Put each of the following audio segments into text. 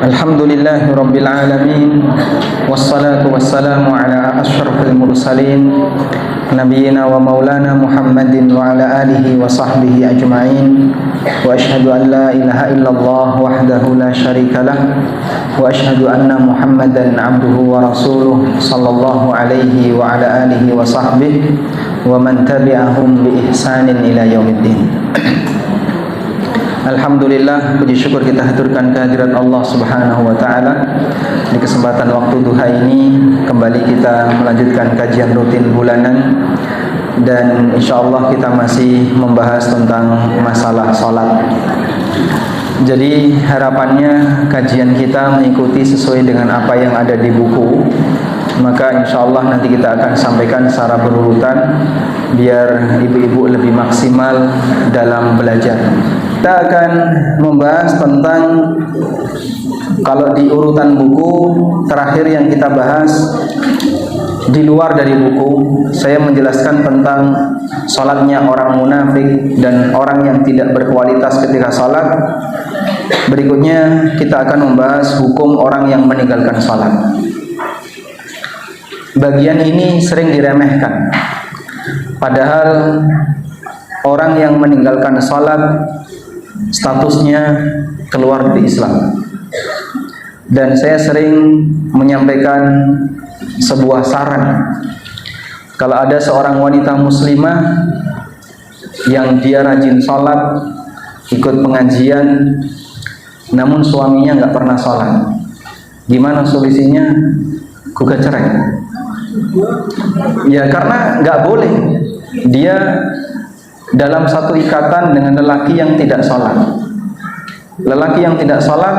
Alhamdulillahi Rabbil Alamin. Wassalatu wassalamu ala ashrafil mursalin Nabiyyina wa maulana Muhammadin wa ala alihi wa sahbihi ajma'in. Wa ashhadu an la ilaha illallah wahdahu la syarika lah. Wa ashhadu anna Muhammadan abduhu wa rasuluh sallallahu alaihi wa ala alihi wa sahbihi wa man tabi'ahum bi ihsanin ila yaumiddin. Alhamdulillah, puji syukur kita haturkan kehadirat Allah Subhanahu wa taala. Di kesempatan waktu duha ini kembali kita melanjutkan kajian rutin bulanan, dan insyaallah kita masih membahas tentang masalah salat. Jadi harapannya kajian kita mengikuti sesuai dengan apa yang ada di buku. Maka insyaallah nanti kita akan sampaikan secara berurutan biar ibu-ibu lebih maksimal dalam belajar. Kita akan membahas tentang, kalau di urutan buku terakhir yang kita bahas di luar dari buku, saya menjelaskan tentang salatnya orang munafik dan orang yang tidak berkualitas ketika salat. Berikutnya kita akan membahas hukum orang yang meninggalkan salat. Bagian ini sering diremehkan, padahal orang yang meninggalkan salat statusnya keluar dari Islam. Dan saya sering menyampaikan sebuah saran, kalau ada seorang wanita muslimah yang dia rajin salat, ikut pengajian, namun suaminya nggak pernah salat, gimana solusinya? Gugat cerai. Ya, karena nggak boleh dia dalam satu ikatan dengan lelaki yang tidak sholat. Lelaki yang tidak sholat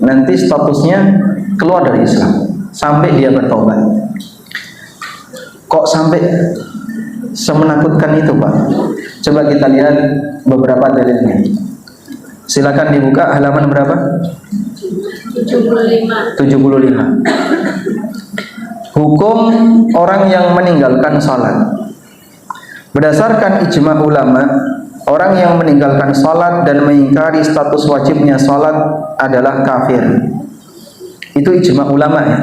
nanti statusnya keluar dari Islam sampai dia bertobat. Kok sampai semenakutkan itu, Pak? Coba kita lihat beberapa dalilnya. Silakan dibuka halaman berapa? 75. Hukum orang yang meninggalkan salat. Berdasarkan ijma ulama, orang yang meninggalkan salat dan mengingkari status wajibnya salat adalah kafir. Itu ijma ulama ya.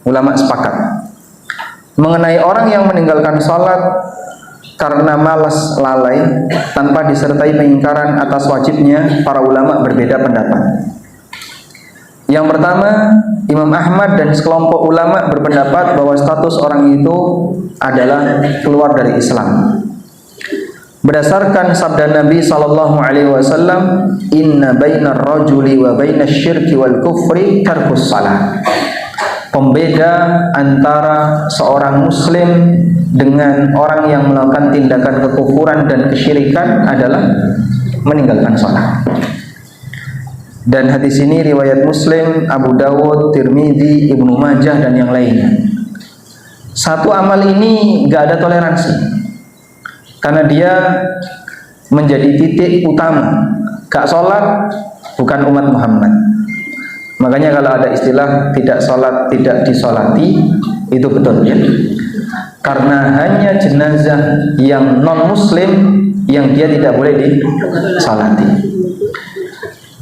Ulama sepakat. Mengenai orang yang meninggalkan salat karena malas lalai tanpa disertai pengingkaran atas wajibnya, para ulama berbeda pendapat. Yang pertama, Imam Ahmad dan sekelompok ulama berpendapat bahwa status orang itu adalah keluar dari Islam. Berdasarkan sabda Nabi sallallahu alaihi wasallam, "Inna bainar rajuli wa bainasy syirki wal kufri tarkus shalah." Pembeda antara seorang muslim dengan orang yang melakukan tindakan kekufuran dan kesyirikan adalah meninggalkan salat. Dan hadis ini riwayat Muslim, Abu Dawud, Tirmidzi, Ibnu Majah dan yang lainnya. Satu amal ini gak ada toleransi, karena dia menjadi titik utama. Gak sholat bukan umat Muhammad. Makanya kalau ada istilah tidak sholat tidak disolati, itu betul ya. Karena hanya jenazah yang non muslim yang dia tidak boleh disolati.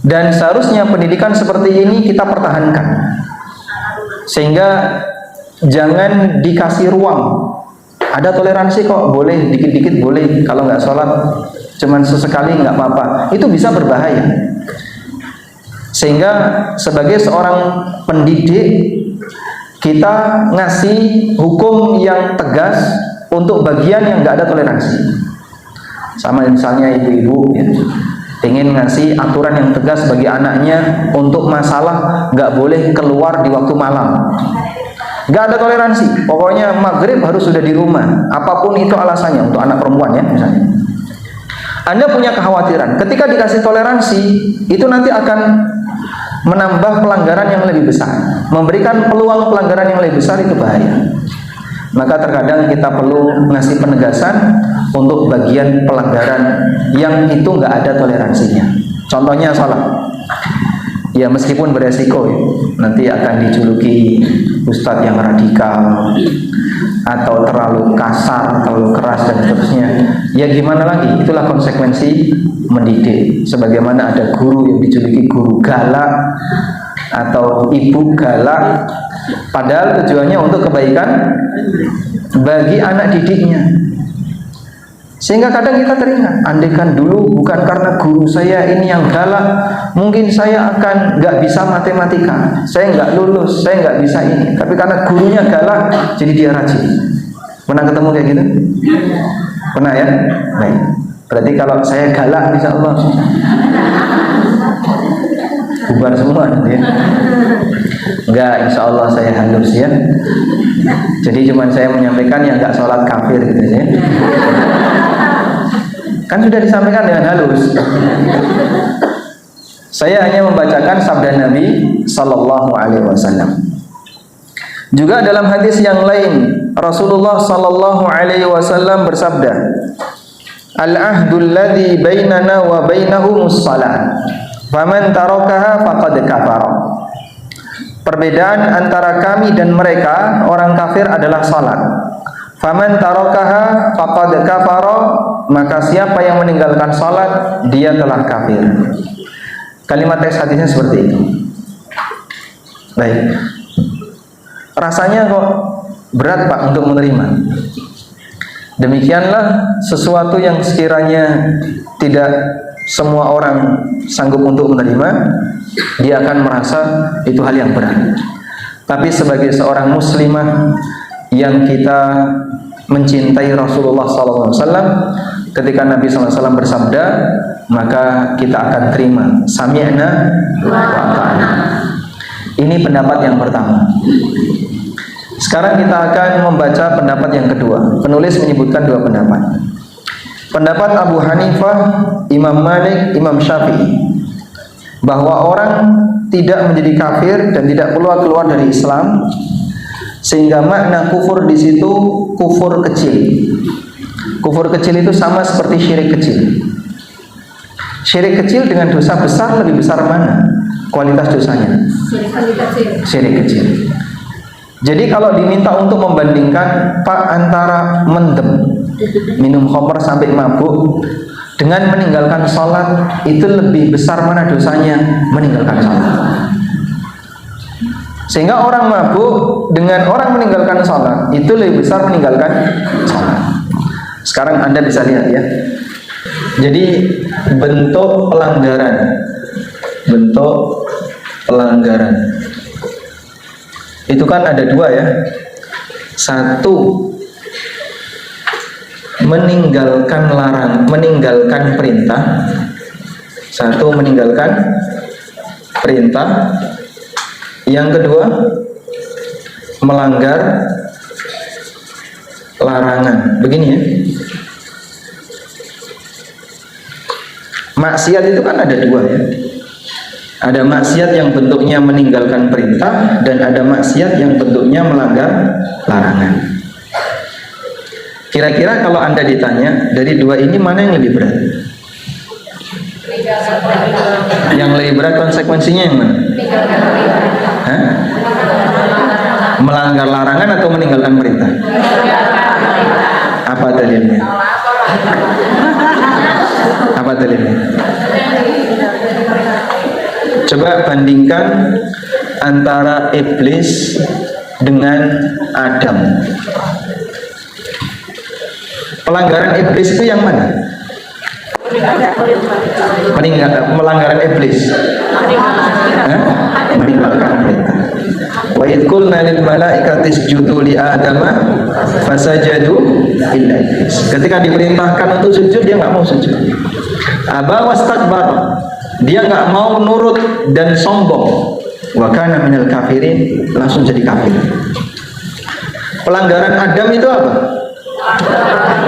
Dan seharusnya pendidikan seperti ini kita pertahankan, sehingga jangan dikasih ruang. Ada toleransi kok, boleh dikit-dikit boleh, kalau nggak sholat cuman sesekali nggak apa-apa, itu bisa berbahaya. Sehingga sebagai seorang pendidik, kita ngasih hukum yang tegas untuk bagian yang nggak ada toleransi. Sama misalnya ibu-ibu ya, ingin ngasih aturan yang tegas bagi anaknya untuk masalah nggak boleh keluar di waktu malam. Nggak ada toleransi, pokoknya maghrib harus sudah di rumah, apapun itu alasannya. Untuk anak perempuan ya misalnya, Anda punya kekhawatiran ketika dikasih toleransi itu nanti akan menambah pelanggaran yang lebih besar, memberikan peluang pelanggaran yang lebih besar, itu bahaya. Maka terkadang kita perlu ngasih penegasan untuk bagian pelanggaran yang itu nggak ada toleransinya. Contohnya salat. Ya meskipun beresiko ya, nanti akan dijuluki ustadz yang radikal atau terlalu kasar, terlalu keras dan seterusnya. Ya gimana lagi? Itulah konsekuensi mendidik. Sebagaimana ada guru yang dijuluki guru galak, atau ibu galak, padahal tujuannya untuk kebaikan bagi anak didiknya. Sehingga kadang kita teringat, andaikan dulu bukan karena guru saya ini yang galak, mungkin saya akan nggak bisa matematika, saya nggak lulus, saya nggak bisa ini. Tapi karena gurunya galak, jadi dia rajin. Pernah ketemu kayak gitu? Pernah ya? Baik. Berarti kalau saya galak, insya Allah bubar semua ya. Enggak, insya Allah saya halus ya. Jadi cuman saya menyampaikan yang nggak sholat kafir gitu ya. Kan sudah disampaikan dengan halus. Saya hanya membacakan sabda Nabi Sallallahu Alaihi Wasallam. Juga dalam hadis yang lain, Rasulullah Sallallahu Alaihi Wasallam bersabda, "Al-ahdul ladzi bainana wa bainahumus shalah, faman tarakaha faqad kafara." Perbedaan antara kami dan mereka orang kafir adalah salat. Faman tarakaha faqad kafara, maka siapa yang meninggalkan salat dia telah kafir. Kalimat teks hadisnya seperti itu. Baik. Rasanya kok berat Pak untuk menerima. Demikianlah sesuatu yang sekiranya tidak semua orang sanggup untuk menerima, dia akan merasa itu hal yang berat. Tapi sebagai seorang muslimah yang kita mencintai Rasulullah SAW, ketika Nabi SAW bersabda, maka kita akan terima. Sami'na wa ata'na. Ini pendapat yang pertama. Sekarang kita akan membaca pendapat yang kedua. Penulis menyebutkan dua pendapat. Pendapat Abu Hanifah, Imam Malik, Imam Syafi'i, bahwa orang tidak menjadi kafir dan tidak keluar dari Islam, sehingga makna kufur di situ kufur kecil. Kufur kecil itu sama seperti syirik kecil. Syirik kecil dengan dosa besar, lebih besar mana kualitas dosanya? Syirik kecil. Jadi kalau diminta untuk membandingkan Pak antara mendem, minum khamr sampai mabuk, dengan meninggalkan sholat, itu lebih besar mana dosanya? Meninggalkan sholat. Sehingga orang mabuk dengan orang meninggalkan sholat itu lebih besar meninggalkan sholat. Sekarang Anda bisa lihat ya. Jadi bentuk pelanggaran itu kan ada dua ya. Satu, meninggalkan perintah. Satu, meninggalkan perintah. Yang kedua, melanggar larangan. Begini ya. Maksiat itu kan ada dua ya. Ada maksiat yang bentuknya meninggalkan perintah, dan ada maksiat yang bentuknya melanggar larangan. Kira-kira kalau Anda ditanya, dari dua ini mana yang lebih berat? Yang lebih berat konsekuensinya yang mana? Hah? Melanggar larangan atau meninggalkan perintah? Apa dalilnya? Apa dalilnya? Coba bandingkan antara iblis dengan Adam. Pelanggaran iblis itu yang mana? Melanggaran iblis. Meninggalkan perintah. Wa idh qulna lil malaikati isjudu li adama fasajadu illa iblis. Ketika diperintahkan untuk sujud, dia nggak mau sujud. Aba wastakbar. Dia nggak mau nurut dan sombong. Wa kana minal kafirin, langsung jadi kafir. Pelanggaran Adam itu apa?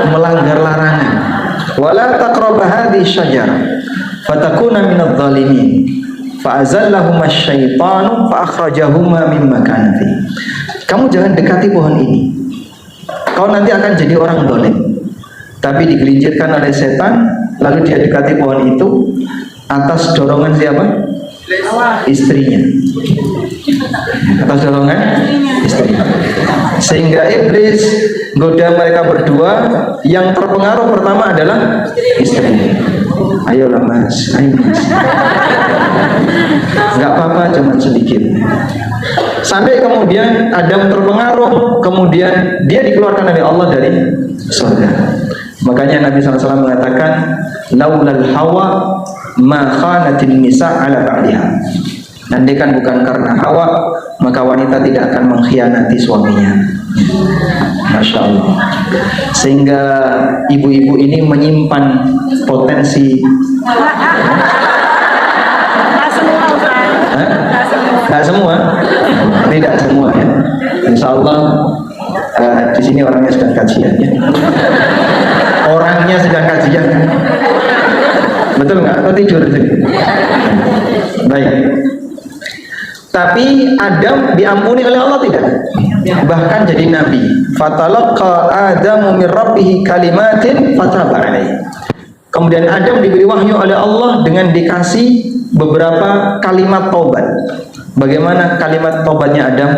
Melanggar larangan. Wala taqrabu hadhihi syajarah fatakuna minadh dhalimin. Fa'azallahuma asyaitanu fa'akhrajahuma mimma kana fi. Kamu jangan dekati pohon ini. Kau nanti akan jadi orang zalim. Tapi digelincirkan oleh setan, lalu dia dekati pohon itu atas dorongan siapa? Istrinya. Atas dorongan istrinya. Sehingga iblis goda mereka berdua, yang terpengaruh pertama adalah istrinya. Ayolah mas, ayo mas. Enggak apa-apa, cuma sedikit. Sampai kemudian Adam terpengaruh, kemudian dia dikeluarkan oleh Allah dari surga. Makanya Nabi SAW mengatakan, laulal hawa ma khanatin nisa ala ba'liha. Andaikan bukan karena Hawa, maka wanita tidak akan mengkhianati suaminya. Masya Allah. Sehingga ibu-ibu ini menyimpan potensi. Tidak semua, tidak semua ya. Insya Allah di sini orangnya sedang kajian ya. Orangnya sedang kajian. Betul nggak? Atau tidur di sini? Baik. Tapi Adam diampuni oleh Allah tidak? Bahkan jadi nabi. Fatalaqa Adamu min rabbih kalimatin fataba alaihi. Kemudian Adam diberi wahyu oleh Allah dengan dikasih beberapa kalimat taubat. Bagaimana kalimat taubatnya Adam?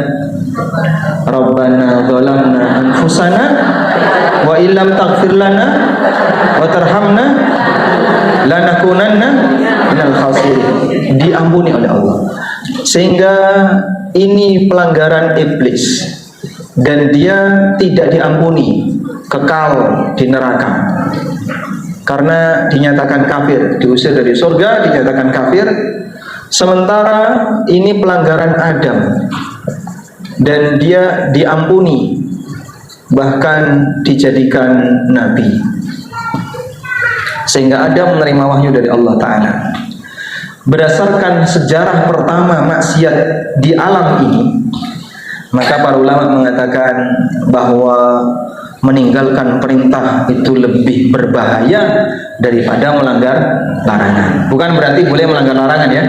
Rabbana zalamna anfusana wa illam taghfir lana wa tarhamna lanakunanna minal khasirin. Diampuni oleh Allah. Sehingga ini pelanggaran iblis dan dia tidak diampuni, kekal di neraka. Karena dinyatakan kafir, diusir dari surga, dinyatakan kafir. Sementara ini pelanggaran Adam dan dia diampuni, bahkan dijadikan nabi. Sehingga Adam menerima wahyu dari Allah Ta'ala. Berdasarkan sejarah pertama maksiat di alam ini, maka para ulama mengatakan bahwa meninggalkan perintah itu lebih berbahaya daripada melanggar larangan. Bukan berarti boleh melanggar larangan ya.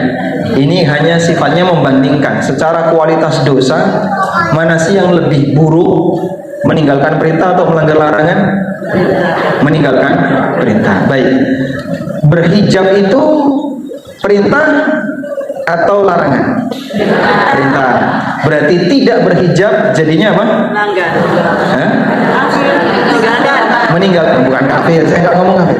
Ini hanya sifatnya membandingkan secara kualitas dosa, mana sih yang lebih buruk, meninggalkan perintah atau melanggar larangan? Meninggalkan perintah. Baik. Berhijab itu perintah atau larangan? Perintah. Berarti tidak berhijab jadinya apa? Melanggar. Meninggalkan, bukan kafir. Saya nggak ngomong kafir.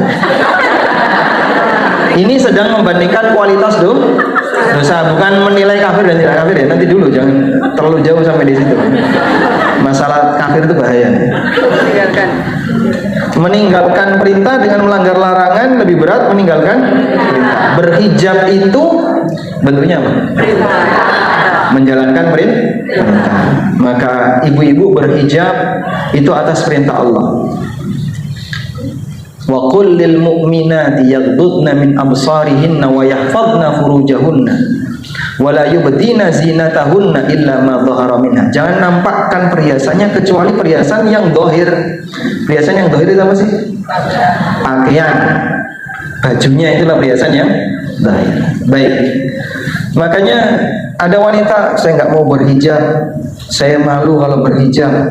Ini sedang membandingkan kualitas dosa, bukan menilai kafir dan tidak kafir ya. Nanti dulu, jangan terlalu jauh sampai di situ. Masalah kafir itu bahaya. Meninggalkan perintah dengan melanggar larangan lebih berat meninggalkan perintah. Berhijab itu bentuknya apa? Menjalankan perintah. Maka ibu-ibu berhijab itu atas perintah Allah. Wa qul lil mu'minati yaghdudna min absarihinna wa yahfazna furujahunna wa la yubdina zinatahunna illa ma dhahara minha. Jangan nampakkan perhiasannya kecuali perhiasan yang zahir. Perhiasan yang zahir itu apa sih? Pakaian. Bajunya itulah perhiasan yang zahir. Baik. Makanya ada wanita, saya nggak mau berhijab, saya malu kalau berhijab.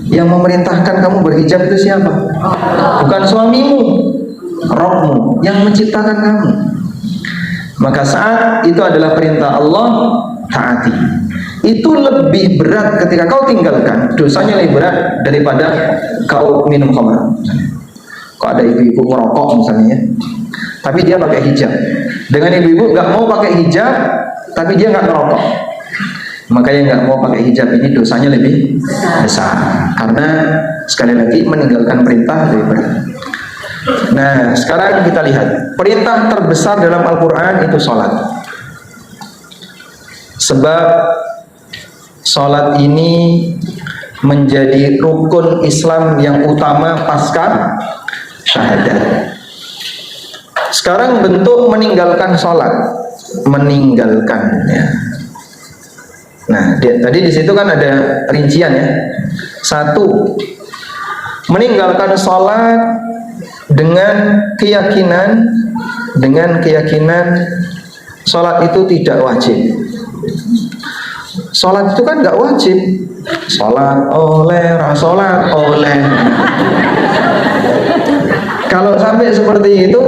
Yang memerintahkan kamu berhijab itu siapa? Bukan suamimu, Rabbmu yang menciptakan kamu. Maka saat itu adalah perintah Allah, taati. Itu lebih berat ketika kau tinggalkan, dosanya lebih berat daripada kau minum khamr. Kok ada ibu-ibu merokok misalnya, tapi dia pakai hijab. Dengan ibu-ibu nggak mau pakai hijab, tapi dia nggak merokok. Maka yang nggak mau pakai hijab ini dosanya lebih besar, karena sekali lagi meninggalkan perintah lebih berat. Nah, sekarang kita lihat perintah terbesar dalam Al-Quran itu sholat. Sebab sholat ini menjadi rukun Islam yang utama pasca syahadat. Sekarang bentuk meninggalkan sholat, meninggalkan ya. Nah, tadi di situ kan ada rincian ya. 1, meninggalkan sholat dengan keyakinan sholat itu tidak wajib. Sholat itu kan nggak wajib. Sholat oleh. Kalau sampai seperti itu,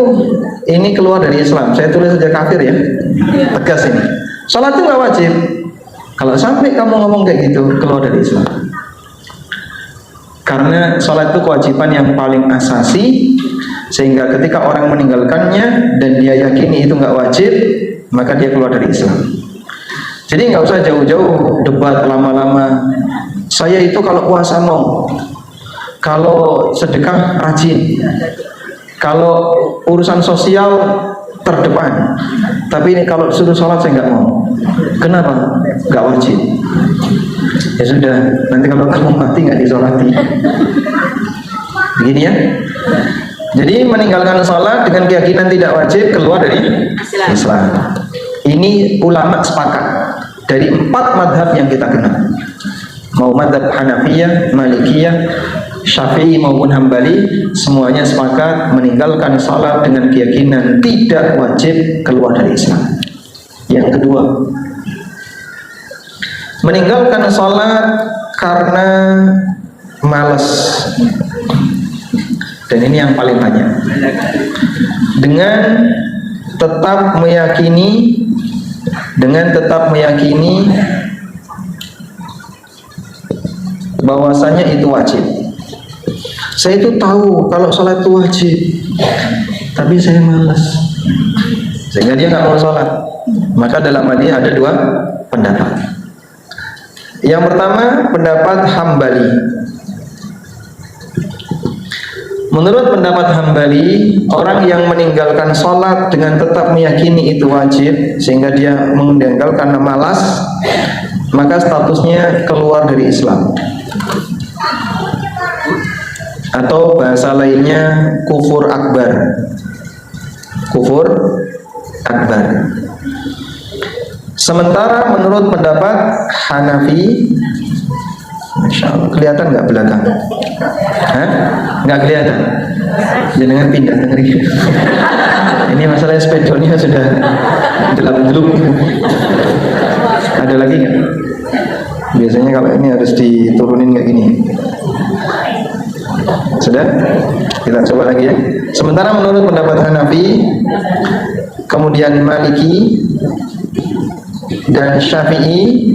ini keluar dari Islam. Saya tulis saja kafir ya. Tegas ini. Sholat itu nggak wajib. Kalau sampai kamu ngomong kayak gitu, keluar dari Islam. Karena sholat itu kewajiban yang paling asasi, sehingga ketika orang meninggalkannya dan dia yakini itu nggak wajib, maka dia keluar dari Islam. Jadi nggak usah jauh-jauh debat lama-lama. Saya itu kalau puasa mau, kalau sedekah rajin, kalau urusan sosial terdepan. Tapi ini kalau suruh sholat saya nggak mau. Kenapa? Nggak wajib. Ya sudah, nanti kalau kamu mati nggak disolati. Begini ya. Jadi meninggalkan sholat dengan keyakinan tidak wajib keluar dari Islam. Ini ulama sepakat dari 4 madhab yang kita kenal. Mau madhab Hanafiyah, Malikiyah, Syafi'i maupun Hambali, semuanya sepakat meninggalkan sholat dengan keyakinan tidak wajib keluar dari Islam. Yang kedua, meninggalkan sholat karena malas. Dan ini yang paling banyak. Dengan tetap meyakini bahwasanya itu wajib. Saya itu tahu kalau sholat itu wajib, tapi saya malas, sehingga dia nggak mau sholat. Maka dalam hal ini ada 2 pendapat. Yang pertama, pendapat Hambali. Menurut pendapat Hambali, orang yang meninggalkan sholat dengan tetap meyakini itu wajib, sehingga dia meninggalkan karena malas, maka statusnya keluar dari Islam. Atau bahasa lainnya kufur akbar. Kufur akbar. Sementara menurut pendapat Hanafi, Masya Allah, kelihatan nggak belakang? Hah? Nggak kelihatan? Jangan pindah negeri. Ini masalah spedolnya sudah dalam dulu. Ada lagi nggak? Biasanya kalau ini harus diturunin kayak gini. Sudah? Kita coba lagi ya. Sementara menurut pendapat Hanafi, kemudian Maliki dan Syafi'i,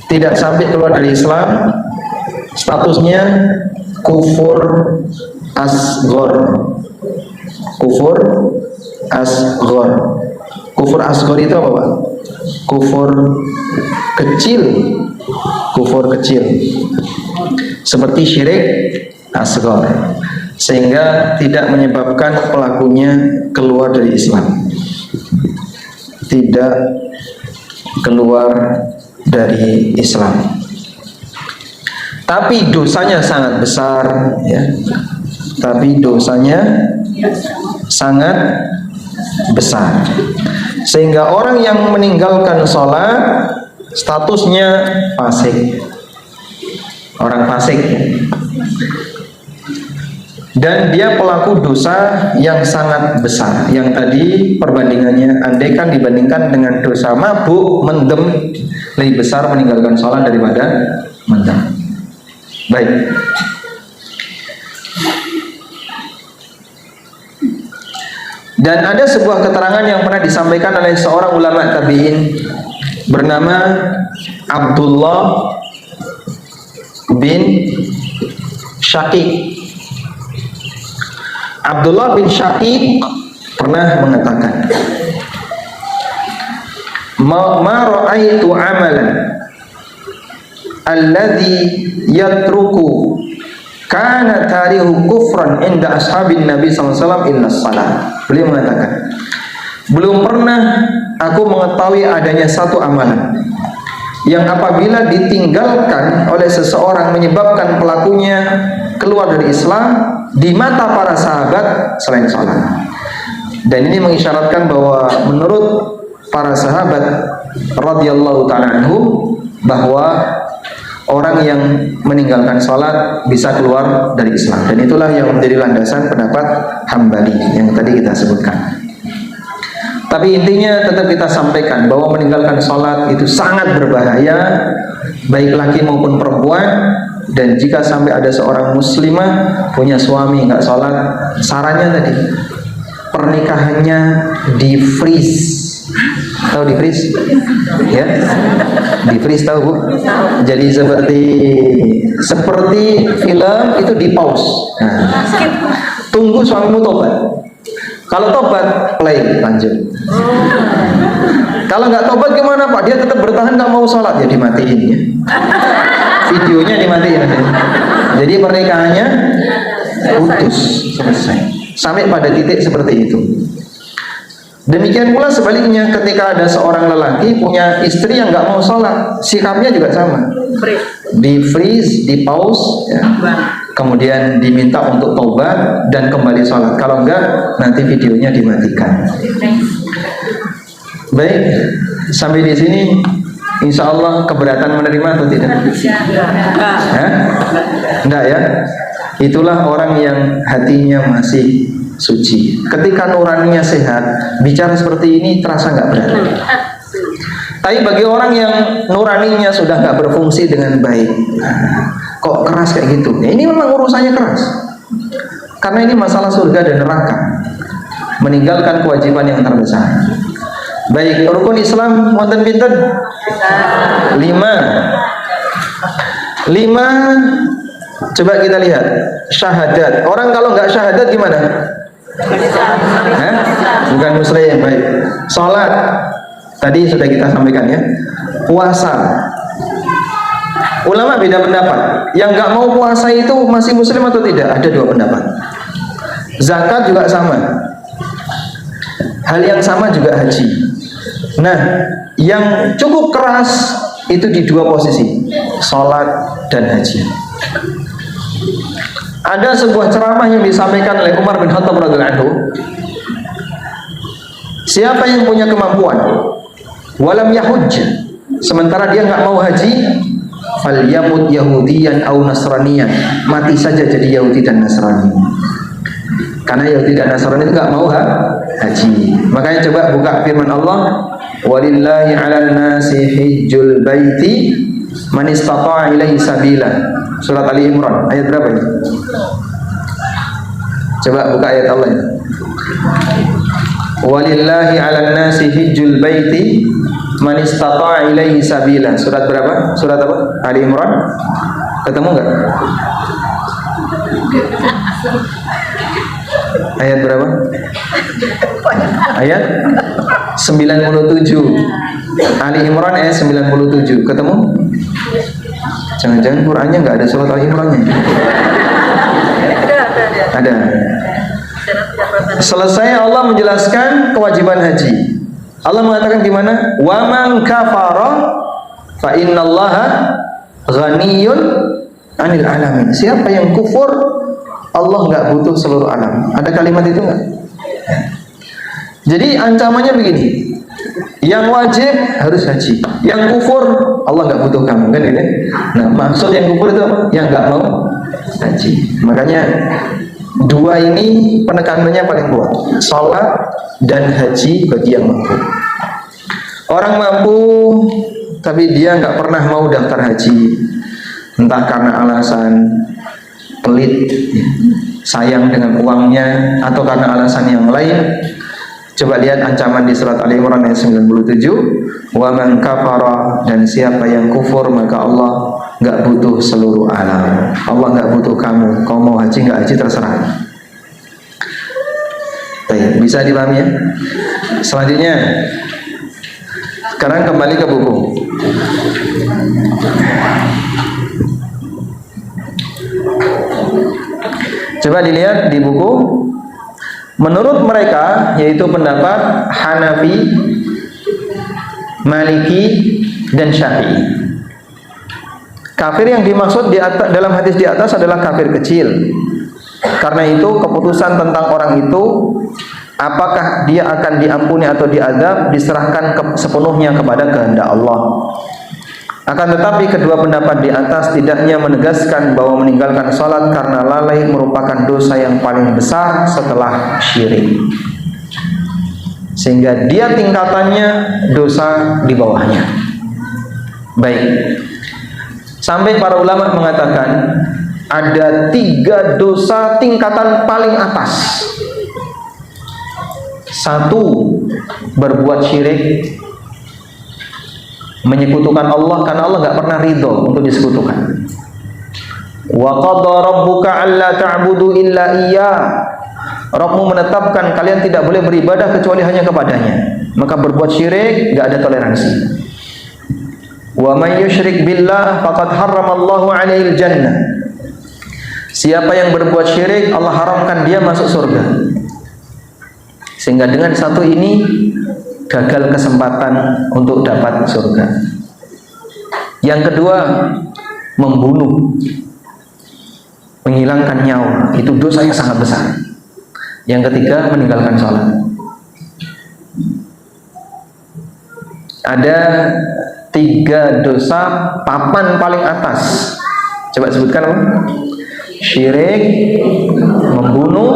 tidak sampai keluar dari Islam, statusnya kufur asghar. Kufur asghar. Kufur asghar itu apa, Pak? Kufur kecil. Kufur kecil. Seperti syirik asghar. Sehingga tidak menyebabkan pelakunya keluar dari Islam. Tidak keluar dari Islam, tapi dosanya sangat besar, ya. Tapi dosanya sangat besar, sehingga orang yang meninggalkan sholat statusnya fasik, orang fasik, dan dia pelaku dosa yang sangat besar. Yang tadi perbandingannya, andaikan dibandingkan dengan dosa mabuk, mendem, lebih besar meninggalkan sholat daripada mendem. Baik. Dan ada sebuah keterangan yang pernah disampaikan oleh seorang ulama tabi'in bernama Abdullah bin Syaqiq. Abdullah bin Syaqiq pernah mengatakan, ma ra'aitu amalan alladhi yatruku kana tarihu kufran inda ashabin Nabi SAW illa salat. Beliau mengatakan, belum pernah aku mengetahui adanya satu amalan yang apabila ditinggalkan oleh seseorang menyebabkan pelakunya keluar dari Islam di mata para sahabat selain sholat. Dan ini mengisyaratkan bahwa menurut para sahabat radhiyallahu ta'ala anhu, bahwa orang yang meninggalkan sholat bisa keluar dari Islam. Dan itulah yang menjadi landasan pendapat Hambali yang tadi kita sebutkan. Tapi intinya tetap kita sampaikan bahwa meninggalkan sholat itu sangat berbahaya, baik laki maupun perempuan. Dan jika sampai ada seorang muslimah punya suami nggak sholat, sarannya tadi pernikahannya di freeze. Tahu di freeze? Ya, di freeze tahu Bu? Jadi seperti film itu di pause. Nah, tunggu suamimu tobat. Kalau tobat, play, lanjut. Kalau nggak tobat gimana Pak? Dia tetap bertahan nggak mau sholat, ya dimatiin ya. Videonya dimatiin aja. Jadi pernikahannya putus, selesai. Sampai pada titik seperti itu. Demikian pula sebaliknya, ketika ada seorang lelaki punya istri yang nggak mau sholat, sikapnya juga sama. Di freeze, di pause, ya. Kemudian diminta untuk taubat dan kembali sholat. Kalau enggak, nanti videonya dimatikan. Baik, sampai di sini, insya Allah keberatan menerima atau tidak? Enggak ya? Itulah orang yang hatinya masih suci. Ketika nuraninya sehat, bicara seperti ini terasa nggak berat. Tapi bagi orang yang nuraninya sudah nggak berfungsi dengan baik, kok keras kayak gitu? Ya, ini memang urusannya keras. Karena ini masalah surga dan neraka. Meninggalkan kewajiban yang terbesar. Baik, rukun Islam wonten pinten? 5. Coba kita lihat. Syahadat. Orang kalau nggak syahadat gimana? Bukan muslim. Baik. Salat. Tadi sudah kita sampaikan ya. Puasa. Ulama beda pendapat. Yang nggak mau puasa itu masih muslim atau tidak? Ada 2 pendapat. Zakat juga sama. Hal yang sama juga haji. Nah, yang cukup keras itu di 2 posisi, salat dan haji. Ada sebuah ceramah yang disampaikan oleh Umar bin Khattab radhiyallahu anhu. Siapa yang punya kemampuan walam yahujj, sementara dia nggak mau haji, falyamut yahudiyan au nasraniyan, mati saja jadi Yahudi dan Nasrani. Karena Yahudi dan Nasrani itu nggak mau haji. Makanya coba buka firman Allah, walillahi 'alan nasi hijjul baiti man istata'a ilaihi sabila. Surat Ali Imran ayat berapa ini? Coba buka ayat Allah ini. Walillahi 'alan nasi hijjul baiti man istata'a ilaihi sabila. Surat berapa? Surat apa? Ali Imran. Ketemu enggak? Ayat berapa? Ayat 97. Ali Imran ayat 97. Ketemu? Jangan-jangan Qurannya nggak ada surat Ali Imrannya? Ada. Selesai Allah menjelaskan kewajiban haji. Allah mengatakan di mana? Wa man kafara fa innallaha ghaniyun 'anil alamin. Siapa yang kufur, Allah nggak butuh seluruh alam. Ada kalimat itu nggak? Jadi ancamannya begini. Yang wajib harus haji. Yang kufur Allah nggak butuh kamu, kan ini. Nah, maksud yang kufur itu apa? Yang nggak mau haji. Makanya 2 ini penekanannya paling kuat. Salat dan haji bagi yang mampu. Orang mampu tapi dia nggak pernah mau daftar haji, entah karena alasan pelit, sayang dengan uangnya, atau karena alasan yang lain. Coba lihat ancaman di surat Ali Imran ayat 97. Wa man kafara, dan siapa yang kufur maka Allah nggak butuh seluruh alam. Allah nggak butuh kamu. Kau mau haji nggak haji terserah. Baik, bisa dipahami ya? Selanjutnya, sekarang kembali ke buku. Coba dilihat di buku. Menurut mereka, yaitu pendapat Hanafi, Maliki, dan Syafi'i, kafir yang dimaksud dalam hadis di atas adalah kafir kecil. Karena itu keputusan tentang orang itu, apakah dia akan diampuni atau diazab, diserahkan sepenuhnya kepada kehendak Allah. Akan tetapi kedua pendapat di atas tidaknya menegaskan bahwa meninggalkan salat karena lalai merupakan dosa yang paling besar setelah syirik, sehingga dia tingkatannya dosa di bawahnya. Baik, sampai para ulama mengatakan ada 3 dosa tingkatan paling atas. 1, berbuat syirik, menyekutukan Allah, karena Allah nggak pernah ridho untuk disekutukan. Wa qadha rabbuka alla ta'budu illa iyyah Rabbmu menetapkan kalian tidak boleh beribadah kecuali hanya kepadanya, maka berbuat syirik enggak ada toleransi. Wa may yusyrik billah faqad harramallahu 'alaihil jannah. Siapa yang berbuat syirik, Allah haramkan dia masuk surga. Sehingga dengan satu ini gagal kesempatan untuk dapat surga. Yang kedua, membunuh, menghilangkan nyawa, itu dosa yang sangat besar. Yang ketiga, meninggalkan sholat. Ada 3 dosa papan paling atas. Coba sebutkan apa? Syirik, membunuh,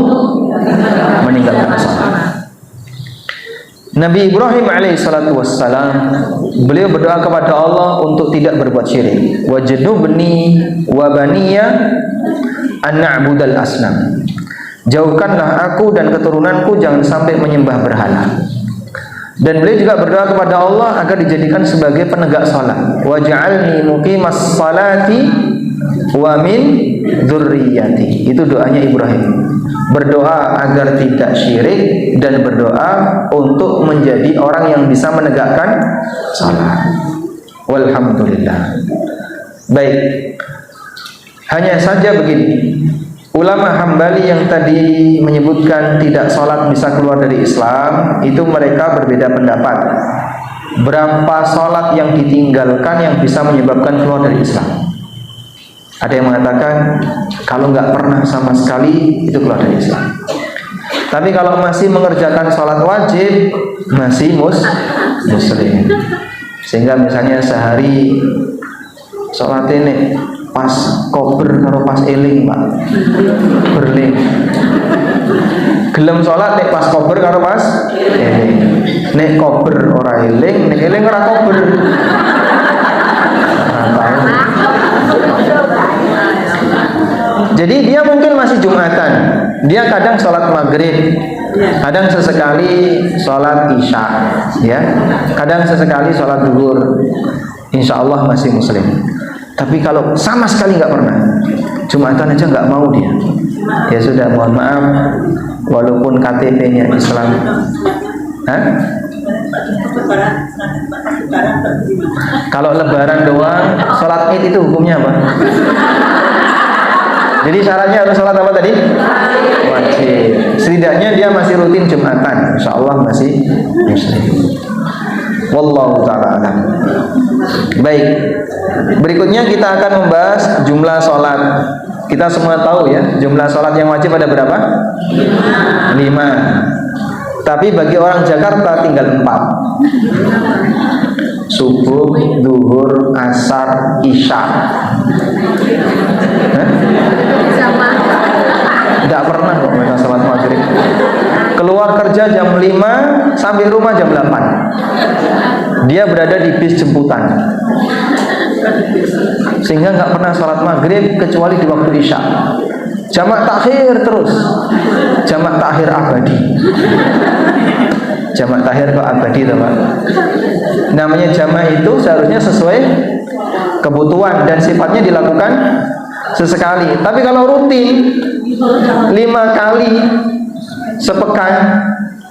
meninggalkan sholat. Nabi Ibrahim alaihissalatu wassalam, beliau berdoa kepada Allah untuk tidak berbuat syirik. Wajnubni wa baniya an na'budal asnam. Jauhkanlah aku dan keturunanku jangan sampai menyembah berhala. Dan beliau juga berdoa kepada Allah agar dijadikan sebagai penegak salat. Waj'alni muqimas salati wa min dzurriyyati. Itu doanya Ibrahim. Berdoa agar tidak syirik dan berdoa untuk menjadi orang yang bisa menegakkan salat. Walhamdulillah. Baik. Hanya saja begini. Ulama Hambali yang tadi menyebutkan tidak sholat bisa keluar dari Islam, itu mereka berbeda pendapat. Berapa sholat yang ditinggalkan yang bisa menyebabkan keluar dari Islam? Ada yang mengatakan kalau nggak pernah sama sekali itu keluar dari Islam. Tapi kalau masih mengerjakan sholat wajib masih muslim. Sehingga misalnya sehari sholat ini pas kober karo pas eling Pak berling gelem sholat nek pas kober karo pas eling, nek kober ora eling, nek eling ora kober. Jadi dia mungkin masih Jumatan, dia kadang sholat maghrib, kadang sesekali sholat isya, ya, kadang sesekali sholat zuhur, insya Allah masih muslim. Tapi kalau sama sekali nggak pernah, Jumatan aja nggak mau dia, ya sudah, mohon maaf, walaupun KTP-nya Islam. Hah? Kalau lebaran doang, sholat id itu hukumnya apa? Jadi syaratnya harus sholat apa tadi? Wajib. Setidaknya dia masih rutin Jumatan, insya Allah masih muslim. Wallahu ta'ala alam. Baik, berikutnya kita akan membahas jumlah sholat. Kita semua tahu ya, jumlah sholat yang wajib ada berapa? 5. Tapi bagi orang Jakarta tinggal 4. Subuh, zuhur, asar, isya. Tidak pernah kok mereka sholat maghrib. Keluar kerja jam 5, sampai rumah jam 8. Dia berada di bis jemputan, sehingga nggak pernah sholat maghrib kecuali di waktu isya. Jamak takhir terus, jamak takhir abadi. Jamak takhir kok abadi teman. Namanya jamak itu seharusnya sesuai kebutuhan dan sifatnya dilakukan sesekali. Tapi kalau rutin 5 kali sepekan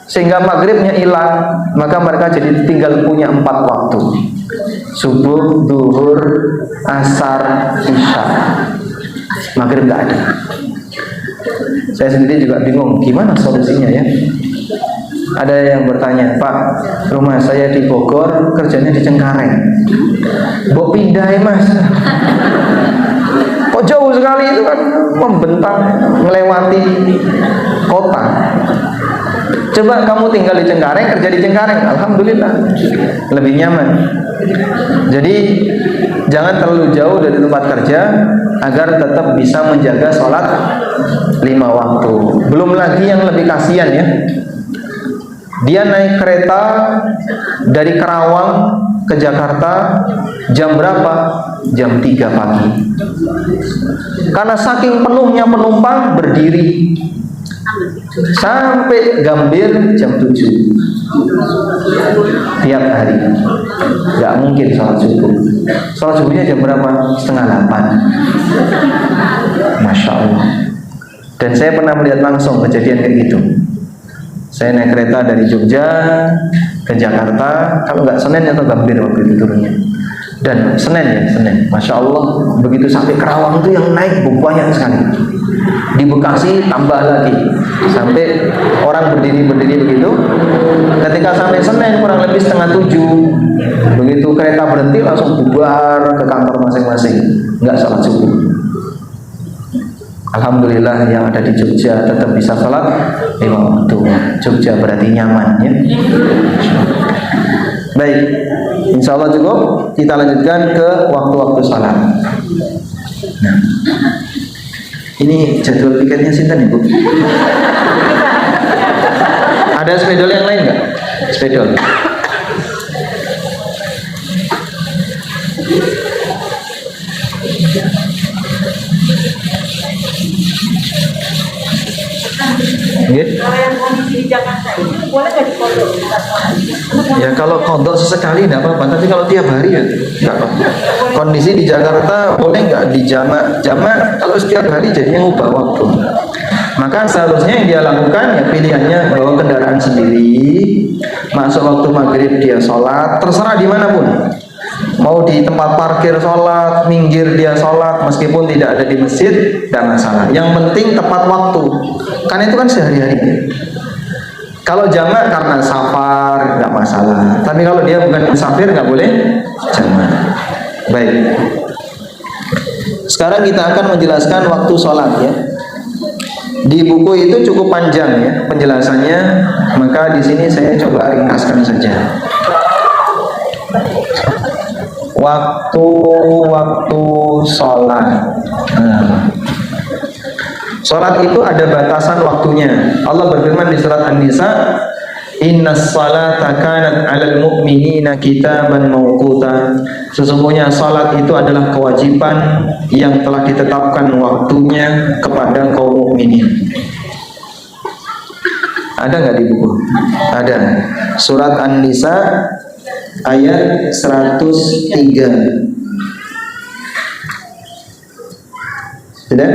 sehingga maghribnya hilang, maka mereka jadi tinggal punya 4 waktu: subuh, zuhur, asar, isya. Maghrib nggak ada. Saya sendiri juga bingung gimana solusinya ya. Ada yang bertanya, Pak, rumah saya di Bogor, kerjanya di Cengkareng. Mbok pindah ya Mas? Kok jauh sekali, itu kan membentang melewati kota. Coba kamu tinggal di Cengkareng, kerja di Cengkareng, alhamdulillah lebih nyaman. Jadi jangan terlalu jauh dari tempat kerja agar tetap bisa menjaga sholat 5 waktu. Belum lagi yang lebih kasihan ya, dia naik kereta dari Karawang ke Jakarta jam berapa? Jam 3 pagi. Karena saking penuhnya penumpang, berdiri sampai Gambir jam 7 tiap hari. Gak mungkin sholat subuh. Sholat subuhnya jam berapa? 7:30. Masya Allah. Dan saya pernah melihat langsung kejadian kayak gitu. Saya naik kereta dari Jogja ke Jakarta, kalau nggak Senin atau Gambir waktu itu turunnya. Dan Senin, Masya Allah, begitu sampai Kerawang itu yang naik banyak sekali. Di Bekasi tambah lagi, sampai orang berdiri begitu. Ketika sampai Senin kurang lebih 6:30, begitu kereta berhenti langsung bubar ke kantor masing-masing, nggak salat subuh. Alhamdulillah yang ada di Jogja tetap bisa salat 5 waktu. Jogja berarti nyaman ya. Baik, insya Allah cukup. Kita lanjutkan ke waktu-waktu salat. Nah, ini jadwal piketnya sinten Ibu? Ada spedol yang lain nggak? Spedol. Kalau yang kondisi di Jakarta ini boleh nggak dikodok? Ya kalau kodok sesekali tidak apa-apa, tapi kalau tiap hari ya tidak apa-apa. Kondisi di Jakarta boleh nggak dijamak? Jamak kalau setiap hari jadinya ngubah waktu. Maka seharusnya yang dia lakukan ya pilihannya bawa kendaraan sendiri, masuk waktu maghrib dia sholat, terserah dimanapun. Mau di tempat parkir sholat, minggir dia sholat, meskipun tidak ada di masjid, tidak masalah. Yang penting tepat waktu, karena itu kan sehari-hari. Kalau jamak karena safar, nggak masalah. Tapi kalau dia bukan musafir, nggak boleh jamak. Baik. Sekarang kita akan menjelaskan waktu sholat ya. Di buku itu cukup panjang ya penjelasannya, maka di sini saya coba ringkaskan saja. Waktu sholat. Sholat itu ada batasan waktunya. Allah berfirman di surat An-Nisa, Innas salata kanat 'alal mu'minina kitaban mawquta. Sesungguhnya salat itu adalah kewajiban yang telah ditetapkan waktunya kepada kaum mukminin. Ada nggak di buku? Ada. Surat An-Nisa ayat 103. Sudah?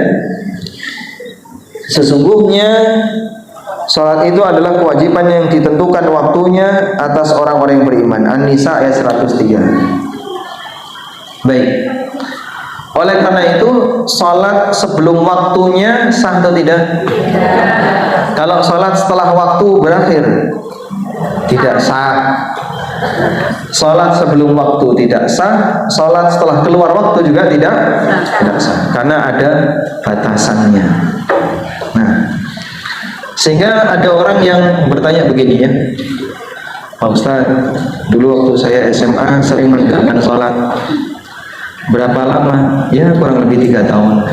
Sesungguhnya salat itu adalah kewajiban yang ditentukan waktunya atas orang-orang yang beriman. An-Nisa ayat 103. Baik. Oleh karena itu, salat sebelum waktunya sah atau tidak? Kalau salat setelah waktu berakhir, tidak sah. Salat sebelum waktu tidak sah, salat setelah keluar waktu juga tidak sah, karena ada batasannya. Nah, sehingga ada orang yang bertanya begini ya, Pak Ustaz, dulu waktu saya SMA sering menegakkan sholat. Berapa lama? Ya kurang lebih 3 tahun.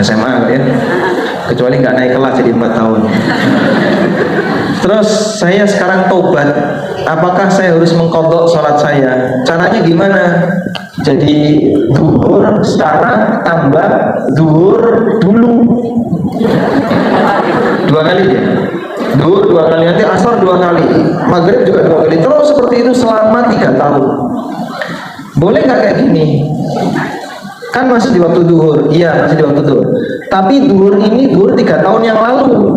SMA ya, kecuali nggak naik kelas jadi 4 tahun. Terus saya sekarang tobat, apakah saya harus mengqadha sholat saya? Caranya gimana? Jadi zuhur sekarang tambah zuhur dulu 2 kali ya. Zuhur 2 kali, nanti asar 2 kali, maghrib juga 2 kali. Terus seperti itu selama 3 tahun. Boleh nggak kayak gini? Kan masih di waktu zuhur. Iya masih di waktu zuhur. Tapi zuhur ini zuhur 3 tahun yang lalu.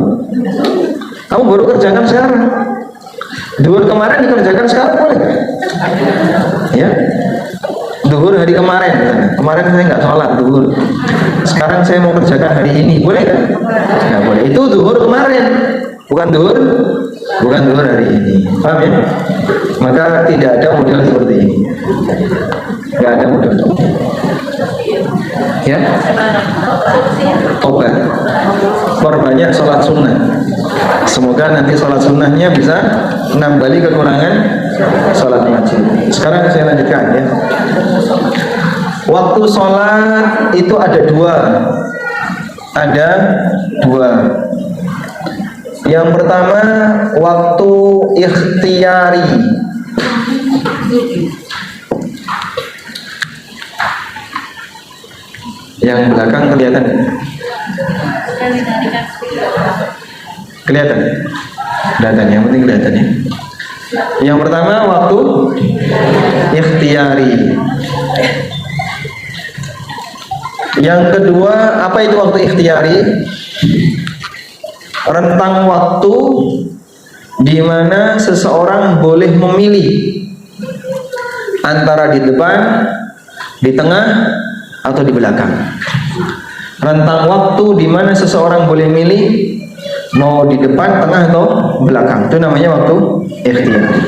Kamu baru kerjakan sekarang. Zuhur kemarin dikerjakan sekarang boleh? Ya. Zuhur hari kemarin, kemarin saya nggak sholat zuhur. Sekarang saya mau kerjakan hari ini, boleh kan? Nggak boleh. Itu zuhur kemarin, bukan zuhur hari ini. Paham ya? Maka tidak ada model seperti ini. Nggak ada model seperti ini. Ya? Tobat. Perbanyak sholat sunnah. Semoga nanti sholat sunnahnya bisa menambali kekurangan sholat wajib. Sekarang saya lanjutkan ya. Waktu sholat itu ada 2. Ada 2. Yang pertama waktu ikhtiyari. Yang belakang kelihatan? Kelihatan? Kelihatan, yang penting kelihatan ya. Yang pertama waktu ikhtiyari. Yang kedua, apa itu waktu ikhtiyari? Rentang waktu di mana seseorang boleh memilih antara di depan, di tengah, atau di belakang. Rentang waktu di mana seseorang boleh milih mau di depan, tengah, atau belakang. Itu namanya waktu ikhtiyari.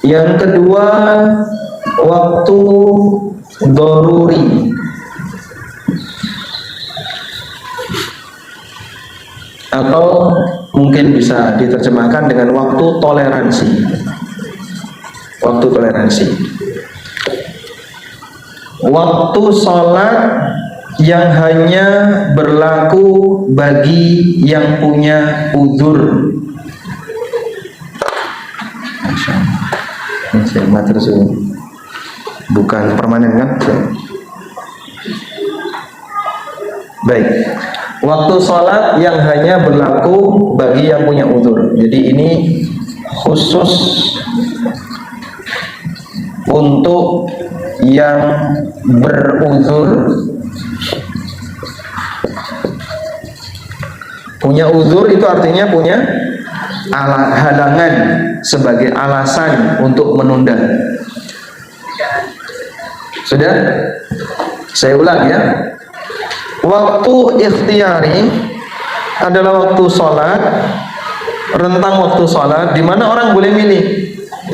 Yang kedua, waktu daruri atau mungkin bisa diterjemahkan dengan waktu toleransi. Waktu toleransi. Waktu sholat yang hanya berlaku bagi yang punya uzur. Bukan permanen kan? Baik. Waktu sholat yang hanya berlaku bagi yang punya uzur. Jadi ini khusus untuk yang beruzur. Punya uzur itu artinya punya halangan sebagai alasan untuk menunda. Sudah? Saya ulang ya. Waktu ikhtiyari adalah waktu sholat, rentang waktu sholat di mana orang boleh milih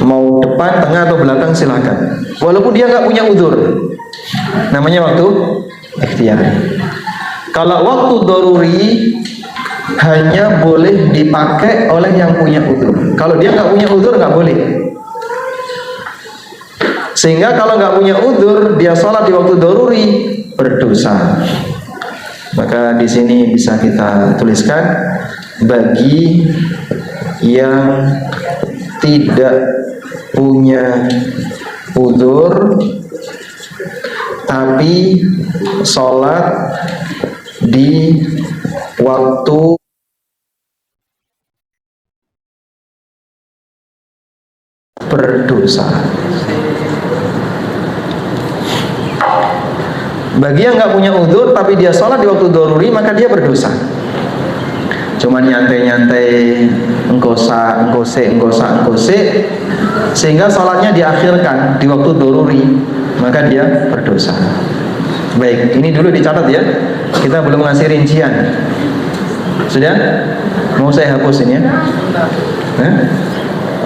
mau depan, tengah, atau belakang, silakan. Walaupun dia nggak punya uzur, namanya waktu ikhtiyari. Kalau waktu daruri hanya boleh dipakai oleh yang punya uzur. Kalau dia nggak punya uzur nggak boleh. Sehingga kalau nggak punya uzur dia sholat di waktu daruri berdosa. Maka di sini bisa kita tuliskan bagi yang tidak punya uzur tapi sholat di waktu berdosa. Bagi yang nggak punya uzur tapi dia sholat di waktu daruri, maka dia berdosa. Cuman nyantai-nyantai, engkosa, sehingga sholatnya diakhirkan di waktu daruri, maka dia berdosa. Baik, ini dulu dicatat ya. Kita belum ngasih rincian. Sudah? Mau saya hapus ini ya?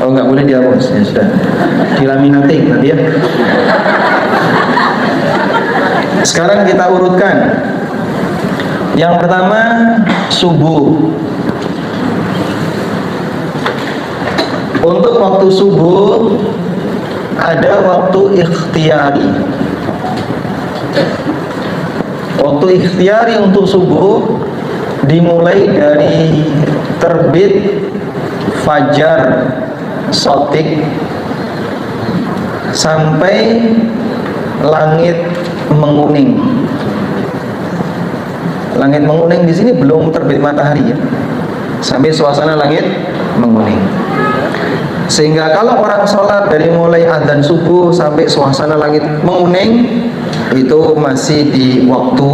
Oh, nggak boleh dihapus. Ya sudah. Dilaminating nanti ya. Sekarang kita urutkan. Yang pertama, subuh. Untuk waktu subuh ada waktu ikhtiyari. Waktu ikhtiyari untuk subuh dimulai dari terbit fajar shadiq sampai langit menguning. Langit menguning di sini belum terbit matahari ya. Sampai suasana langit menguning. Sehingga kalau orang sholat dari mulai adzan subuh sampai suasana langit menguning itu masih di waktu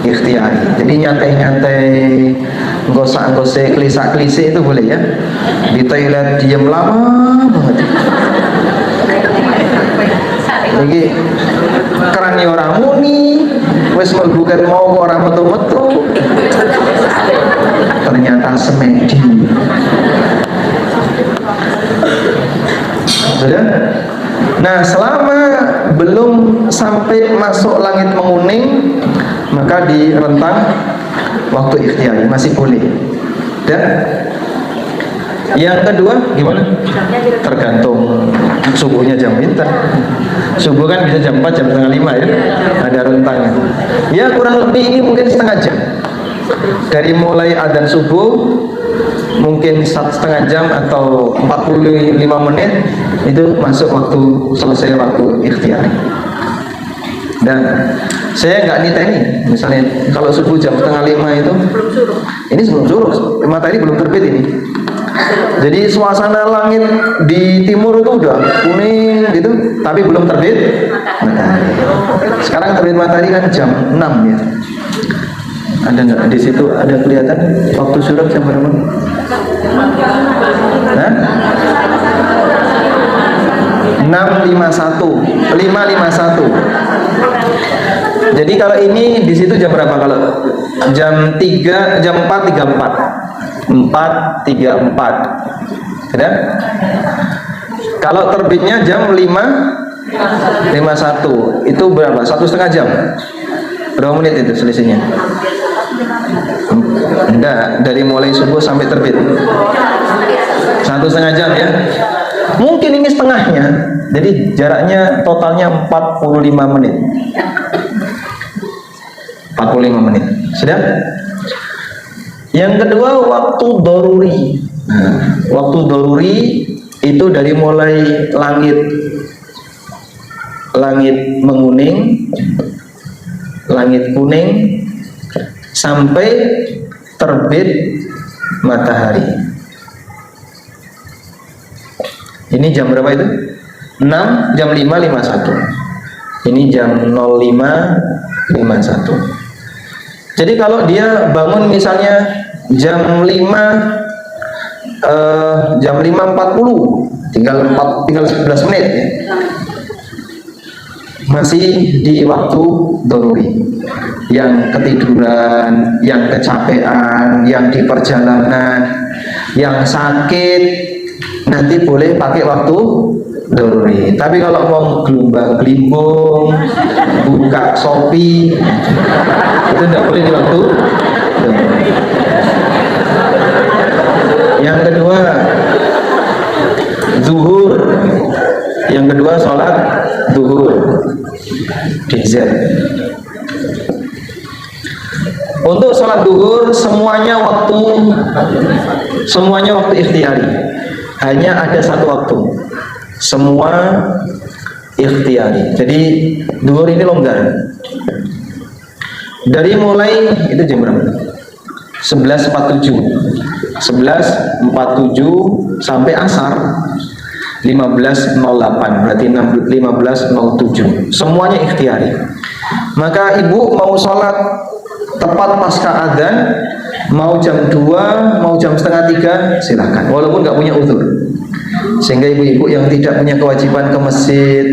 ikhtiyari. Jadi nyantai-nyantai, gosok-gosok, klisa-klise itu boleh ya. Di toilet diam lama banget. Lagi kerani orang muni, wes bukan mau orang metu-metu, ternyata semedi. Sudah? Nah, selama belum sampai masuk langit menguning, maka di rentang waktu ikhtiyari masih boleh. Dan yang kedua gimana? Tergantung subuhnya jam pinter. Subuh kan bisa jam 4, jam setengah 5 ya. Ada rentangnya. Ya kurang lebih ini mungkin setengah jam. Dari mulai adzan subuh mungkin setengah jam atau 45 menit itu masuk waktu selesai waktu ikhtiyari. Dan saya nggak niteni, misalnya kalau subuh jam setengah 5 itu, ini sebelum suruh, matahari belum terbit ini. Jadi suasana langit di timur itu udah kuning gitu, tapi belum terbit matahari. Sekarang terbit matahari kan jam 6 ya. Ada nggak di situ, ada kelihatan waktu syuruk jam berapa? Nah? 6.51, 5.51. Jadi kalau ini di situ jam berapa? Kalau jam 3, jam 4.34. 4.34. Sudah? Kalau terbitnya jam 5.51. Itu berapa? 1,5 jam. Berapa menit itu selisihnya? Enggak, dari mulai subuh sampai terbit 1,5 jam ya. Mungkin ini setengahnya. Jadi jaraknya totalnya 45 menit. 45 menit. Sudah? Yang kedua, waktu doruri. Waktu doruri itu dari mulai langit menguning, langit kuning sampai terbit matahari. Ini jam berapa itu? 6, jam 5.51. Ini jam 05.51. Jadi kalau dia bangun misalnya jam 5.40, tinggal 11 menit ya. Masih di waktu doruri. Yang ketiduran, yang kecapean, yang di perjalanan, yang sakit, nanti boleh pakai waktu doruri. Tapi kalau mau gelombang-gelimbung, buka Shopee, itu tidak boleh di waktu doruri. Yang kedua, zuhur. Yang kedua, sholat zuhur. DZ. Untuk sholat zuhur semuanya waktu ikhtiari. Hanya ada satu waktu. Semua ikhtiari. Jadi zuhur ini longgar. Dari mulai itu jam berapa? 11.47 sampai asar 15.08, berarti 15.07. Semuanya ikhtiari. Maka ibu mau sholat tepat pasca adzan, mau jam 2, mau jam setengah 3, silakan, walaupun nggak punya uzur. Sehingga ibu-ibu yang tidak punya kewajiban ke masjid,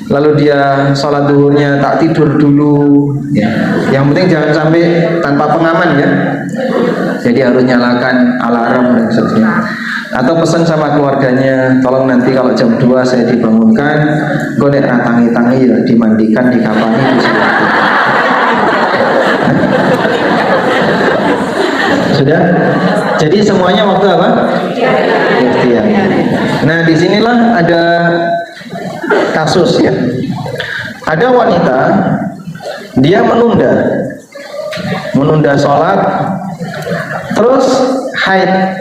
lalu dia sholat duhurnya tak tidur dulu ya. Yang penting jangan sampai tanpa pengaman ya. Jadi harus nyalakan alarm dan sebagainya. Atau pesan sama keluarganya, tolong nanti kalau jam 2 saya dibangunkan, gue nek tangi-tangi ya, dimandikan, dikapani itu seperti. Sudah? Jadi semuanya waktu apa? Ikhtiar. Nah, disinilah ada kasus ya. Ada wanita, dia menunda sholat, terus haid.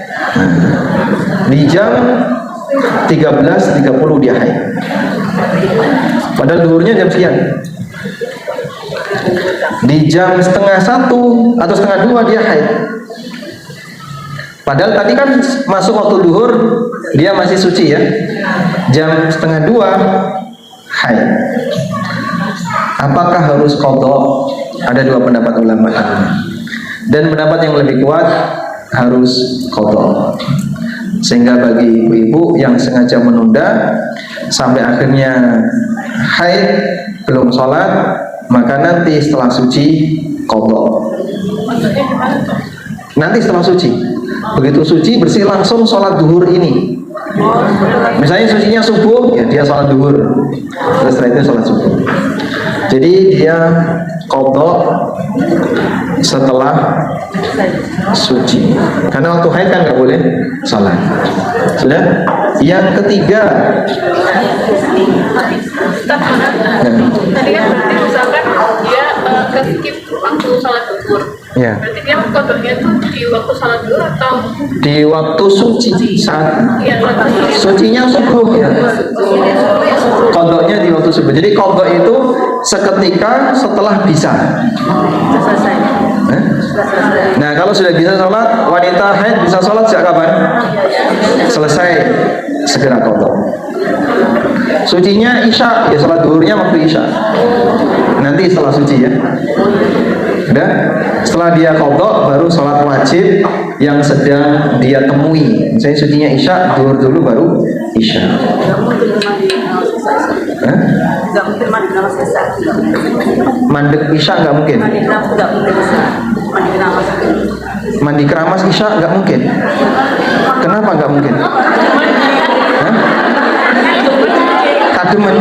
Di jam 13.30 dia haid. Padahal duhurnya jam sekian. Di jam 1:30 atau 1:30 dia haid. Padahal tadi kan masuk waktu duhur dia masih suci ya. Jam 1:30 haid. Apakah harus qadha? Ada dua pendapat ulama. Dan pendapat yang lebih kuat harus qadha. Sehingga bagi ibu-ibu yang sengaja menunda sampai akhirnya haid belum sholat, maka nanti setelah suci qadha. Nanti setelah suci, begitu suci bersih langsung sholat duhur ini. Misalnya sucinya subuh, ya dia sholat duhur, terus setelah itu sholat subuh. Jadi dia qadha setelah suci, karena waktu haid kan nggak boleh sholat. Sudah. Yang ketiga, tadi kan berarti misalkan dia skip waktu sholat duhur. ya, Berarti dia qadhanya tuh di waktu sholat duhur atau di waktu suci saat ya sucinya subuh ya. Qadhanya di waktu subuh. Jadi qadha itu seketika setelah bisa. selesai? Nah, kalau sudah bisa sholat, wanita haid bisa sholat sejak kapan? Selesai, segera qadha. Sucinya isya, ya sholat duhurnya waktu isya. Nanti setelah suci ya. Udah, setelah dia qadha baru sholat wajib yang sedang dia temui. Misalnya sucinya isya, duhur dulu baru isya. Tidak mungkin mandi keramas isya. Mandek isya nggak mungkin. Mandi keramas isya nggak mungkin. Kenapa nggak mungkin? Hah? Kademen.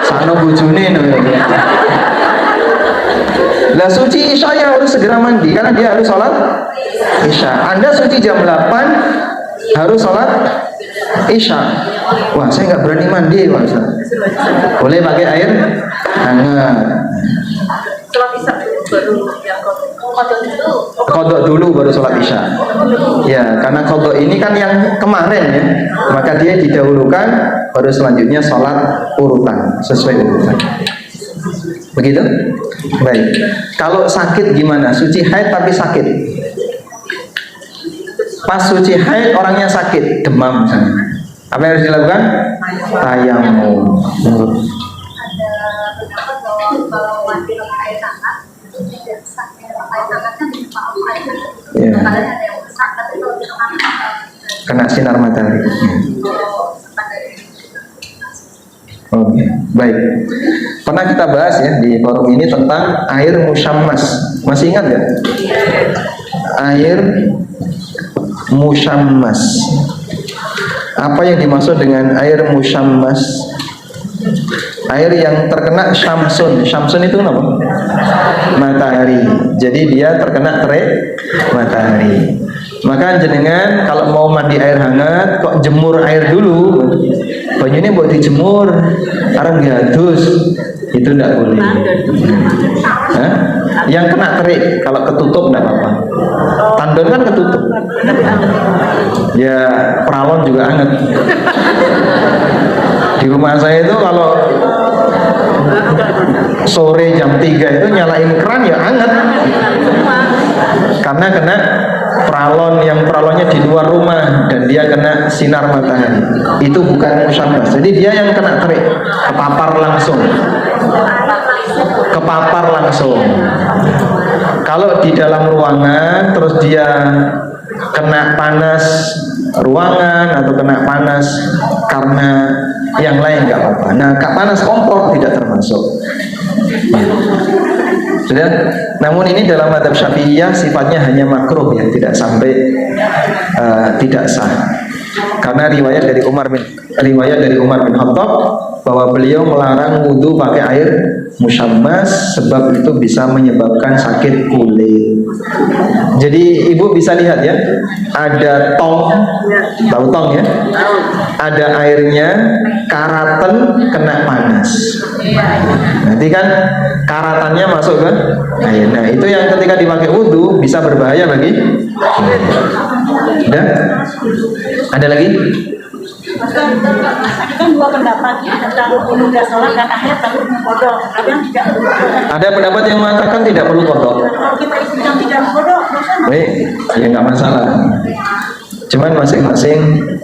Sano bujune no. Lah suci isya ya harus segera mandi karena dia harus sholat isya. Anda suci jam 8 harus sholat isya. Wah, saya nggak berani mandi, Pak Ustaz. Boleh pakai air hangat. Sholat isya baru yang Qadha dulu baru sholat isya. Ya, karena qadha ini kan yang kemarin ya, maka dia didahulukan, baru selanjutnya sholat urutan sesuai urutan. Begitu? Baik. Kalau sakit gimana? Suci haid tapi sakit. Pas suci haid orangnya sakit, demam misalnya. Apa yang harus dilakukan? Tayamum. Kalau mandi air hangat itu tidak sakit. Air hangat kan Ya. ada yang besar tapi kalau Kena sinar matahari. Oke, baik. Pernah kita bahas ya di forum ini tentang air musyammas. Masih ingat nggak? Air musyammas. Apa yang dimaksud dengan air musyammas? Air yang terkena syamsun. Syamsun itu apa? Matahari. Jadi dia terkena terik matahari. Maka jenengan kalau mau mandi air hangat kok jemur air dulu. Banyunya buat dijemur, arang diadus. Itu tidak boleh. Hah? Yang kena terik, kalau ketutup tidak apa-apa. Tandon kan ketutup. Ya peralon juga anget. Di rumah saya itu kalau sore jam 3 itu nyalain keran ya anget. Karena kena peralon yang peralonnya di luar rumah dan dia kena sinar matahari. Itu bukan musyammas. Jadi dia yang kena terik, kepapar langsung. Kepapar langsung. Kalau di dalam ruangan terus dia kena panas ruangan atau kena panas karena yang lain nggak apa-apa. Nah, panas kompor tidak termasuk. Sudah. Namun ini dalam mazhab Syafi'iyah sifatnya hanya makruh ya, tidak sampai tidak sah. Karena riwayat dari Umar bin Khattab bahwa beliau melarang wudhu pakai air musyammas sebab itu bisa menyebabkan sakit kulit. Jadi ibu bisa lihat ya, ada tong, tahu tong ya? Ada airnya, karaten kena panas. Nanti kan karatannya masuk ke air. Nah itu yang ketika dipakai wudhu bisa berbahaya bagi. Udah? Ada lagi? kan dua pendapat tentang menunda sholat dan akhir tapi kodok. Ada yang tidak perlu. Ada pendapat yang mengatakan tidak perlu kodok. Kalau kita istilah tidak kodok, dosa. Baik, ya nggak masalah. Cuman masing-masing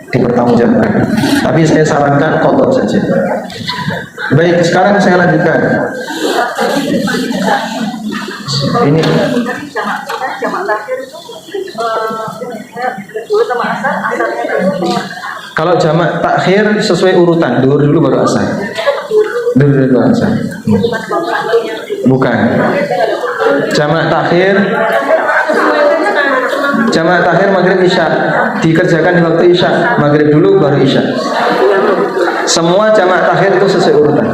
dipertanggungjawabkan. Tapi saya sarankan kodok saja. Baik, sekarang saya lanjutkan. Ini Jamak lahir itu dulu sama asar, asarnya itu kalau jamak takhir sesuai urutan, duhur dulu baru asar. Duhur dulu asar. Bukan. Jamak takhir maghrib isya dikerjakan di waktu isya, maghrib dulu baru isya. Semua jamak takhir itu sesuai urutan.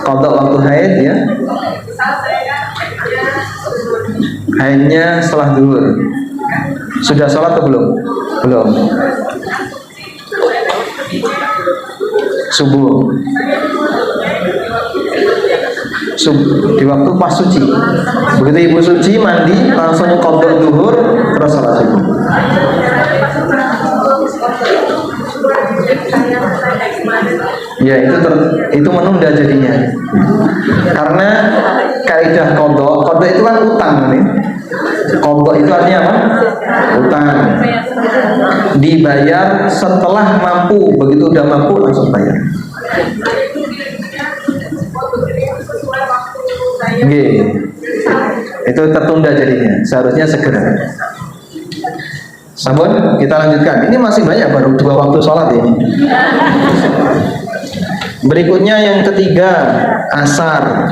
Qadha waktu haid ya. Haidnya setelah duhur. Sudah sholat atau belum? Belum. Subuh. Di waktu pas suci. Begitu ibu suci mandi langsung qadha duhur terus sholat subuh. Ya itu menunda jadinya. Karena kaidah qadha itu kan utang nih. Qadha itu artinya apa? Utang. Dibayar setelah mampu, begitu udah mampu langsung bayar. Oke. Itu tertunda jadinya, seharusnya segera. Sampun, kita lanjutkan. Ini masih banyak, baru 2 waktu sholat ini. Berikutnya yang ketiga, asar.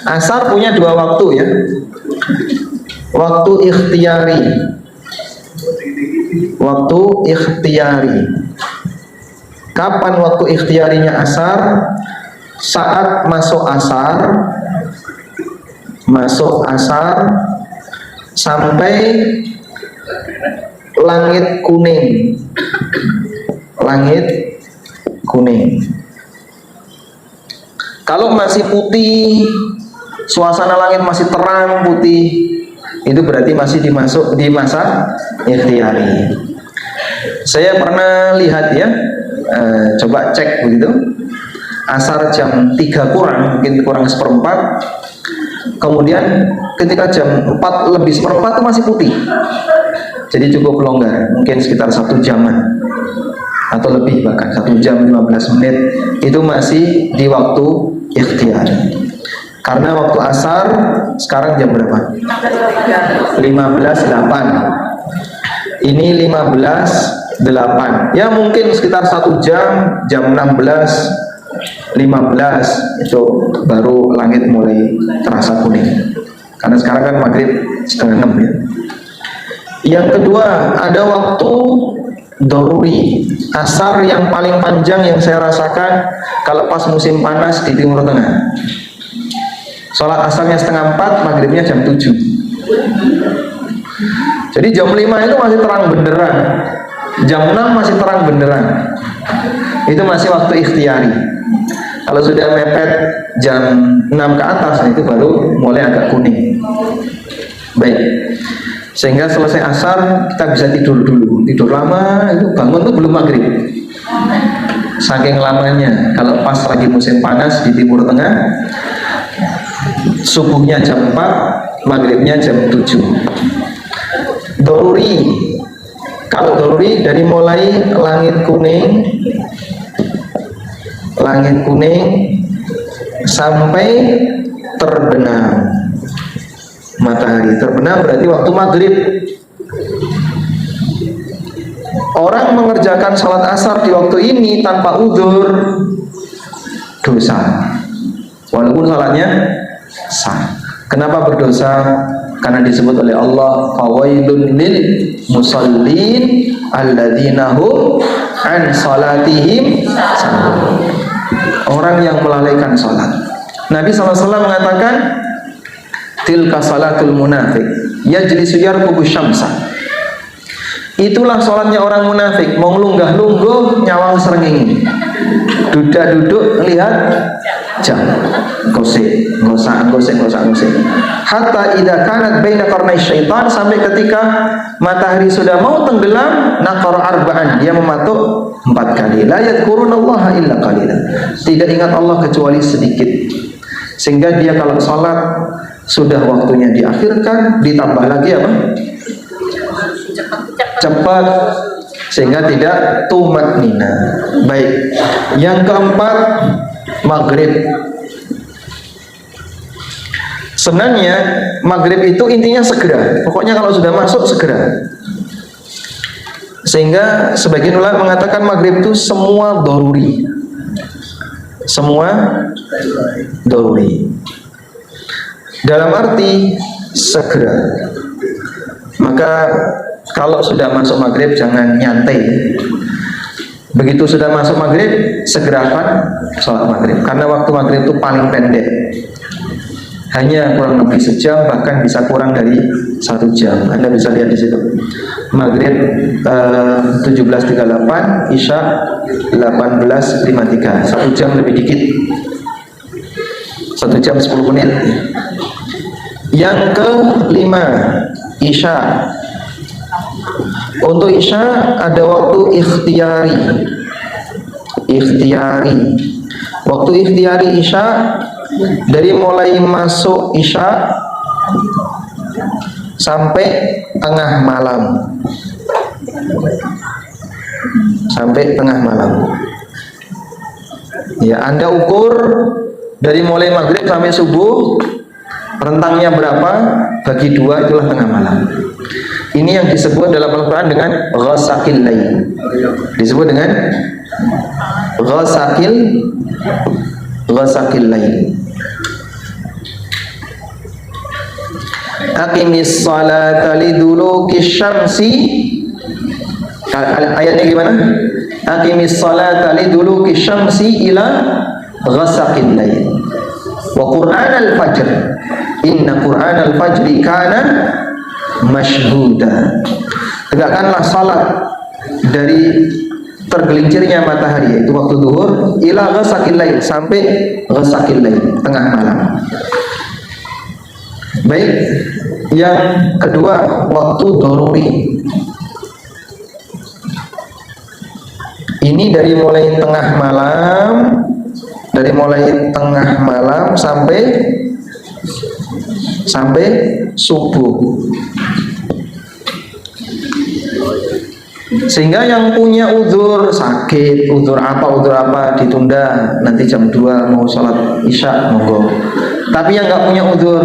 Asar punya 2 waktu ya. Waktu ikhtiyari. Waktu ikhtiyari. Kapan waktu ikhtiyarinya asar? Saat masuk asar sampai langit kuning. Kalau masih putih, suasana langit masih terang putih, itu berarti masih di masa ikhtiyari. Saya pernah lihat ya, coba cek begitu, asar jam 3 kurang, mungkin kurang seperempat, kemudian ketika jam 4 lebih seperempat itu masih putih, jadi cukup longgar, mungkin sekitar 1 jaman atau lebih, bahkan 1 jam 15 menit itu masih di waktu ikhtiar. Karena waktu asar sekarang jam berapa? 15.08. Ini 15.08. Ya mungkin sekitar 1 jam, jam 16.15 itu baru langit mulai terasa kuning. Karena sekarang kan maghrib setengah 6 ya. Yang kedua, ada waktu doruri. Asar yang paling panjang yang saya rasakan kalau pas musim panas di Timur Tengah. Sholat asarnya setengah 4, maghribnya jam 7. Jadi jam 5 itu masih terang benderang, jam 6 masih terang benderang. Itu masih waktu ikhtiyari. Kalau sudah mepet jam 6 ke atas, itu baru mulai agak kuning. Baik, sehingga selesai asar kita bisa tidur dulu. Tidur lama, itu bangun tuh belum maghrib. Saking lamanya. Kalau pas lagi musim panas di Timur Tengah, subuhnya jam 4, maghribnya jam 7. Doruri. Kalau doruri dari mulai langit kuning sampai terbenam matahari. Terbenam berarti waktu maghrib. Orang mengerjakan sholat asar di waktu ini tanpa udzur dosa, walaupun sholatnya sah. Kenapa berdosa? Karena disebut oleh Allah, fawailun lil musallin alladzina hum an salatihim sahun. Orang yang melalaikan salat. Nabi SAW mengatakan, tilka salatul munafiq yajlisu yarqubu syamsa. Itulah sholatnya orang munafik, mau lunggah-lungguh nyawang srengenge, duduk lihat jam, gosip hatta idza kanat baina qarnai syaitan, sampai ketika matahari sudah mau tenggelam, naqara arba'an, dia mematuk 4 kali, la yadhkurunallaha illa qalilan, tidak ingat Allah kecuali sedikit, sehingga dia kalau sholat sudah waktunya diakhirkan, ditambah lagi apa? Cepat, sehingga tidak tumatnina. Baik, yang keempat, maghrib. Sebenarnya maghrib itu intinya segera, pokoknya kalau sudah masuk segera. Sehingga sebagian ulama mengatakan maghrib itu semua doruri, dalam arti segera. Maka kalau sudah masuk maghrib jangan nyantai. Begitu sudah masuk maghrib, segerakan sholat maghrib. Karena waktu maghrib itu paling pendek, hanya kurang lebih sejam, bahkan bisa kurang dari 1 jam. Anda bisa lihat di situ. Maghrib 17.38, Isya 18.53, 1 jam lebih dikit, 1 jam 10 menit. Yang kelima, Isya. Untuk Isya ada waktu ikhtiyari. Waktu ikhtiari isya dari mulai masuk isya sampai tengah malam. Sampai tengah malam. Ya, Anda ukur dari mulai maghrib sampai subuh, rentangnya berapa, bagi 2, itulah tengah malam. Ini yang disebut dalam Al-Quran dengan ghasaqil lail. Disebut dengan ghasaqil lail. Aqimis salata liduluki syamsi. Ayatnya gimana? Aqimis salata liduluki syamsi ila ghasaqil lail. Wa Qur'anal fajr. Inna Qur'anal fajri kana mashhuda. Tegakkanlah salat dari tergelincirnya matahari, yaitu waktu zuhur, ila ghasaqil lail, sampai ghasaqil lail, tengah malam. Baik, yang kedua waktu daruri. Ini dari mulai tengah malam sampai subuh. Sehingga yang punya uzur sakit, uzur apa ditunda, nanti jam 2 mau sholat isya monggo. Tapi yang nggak punya uzur,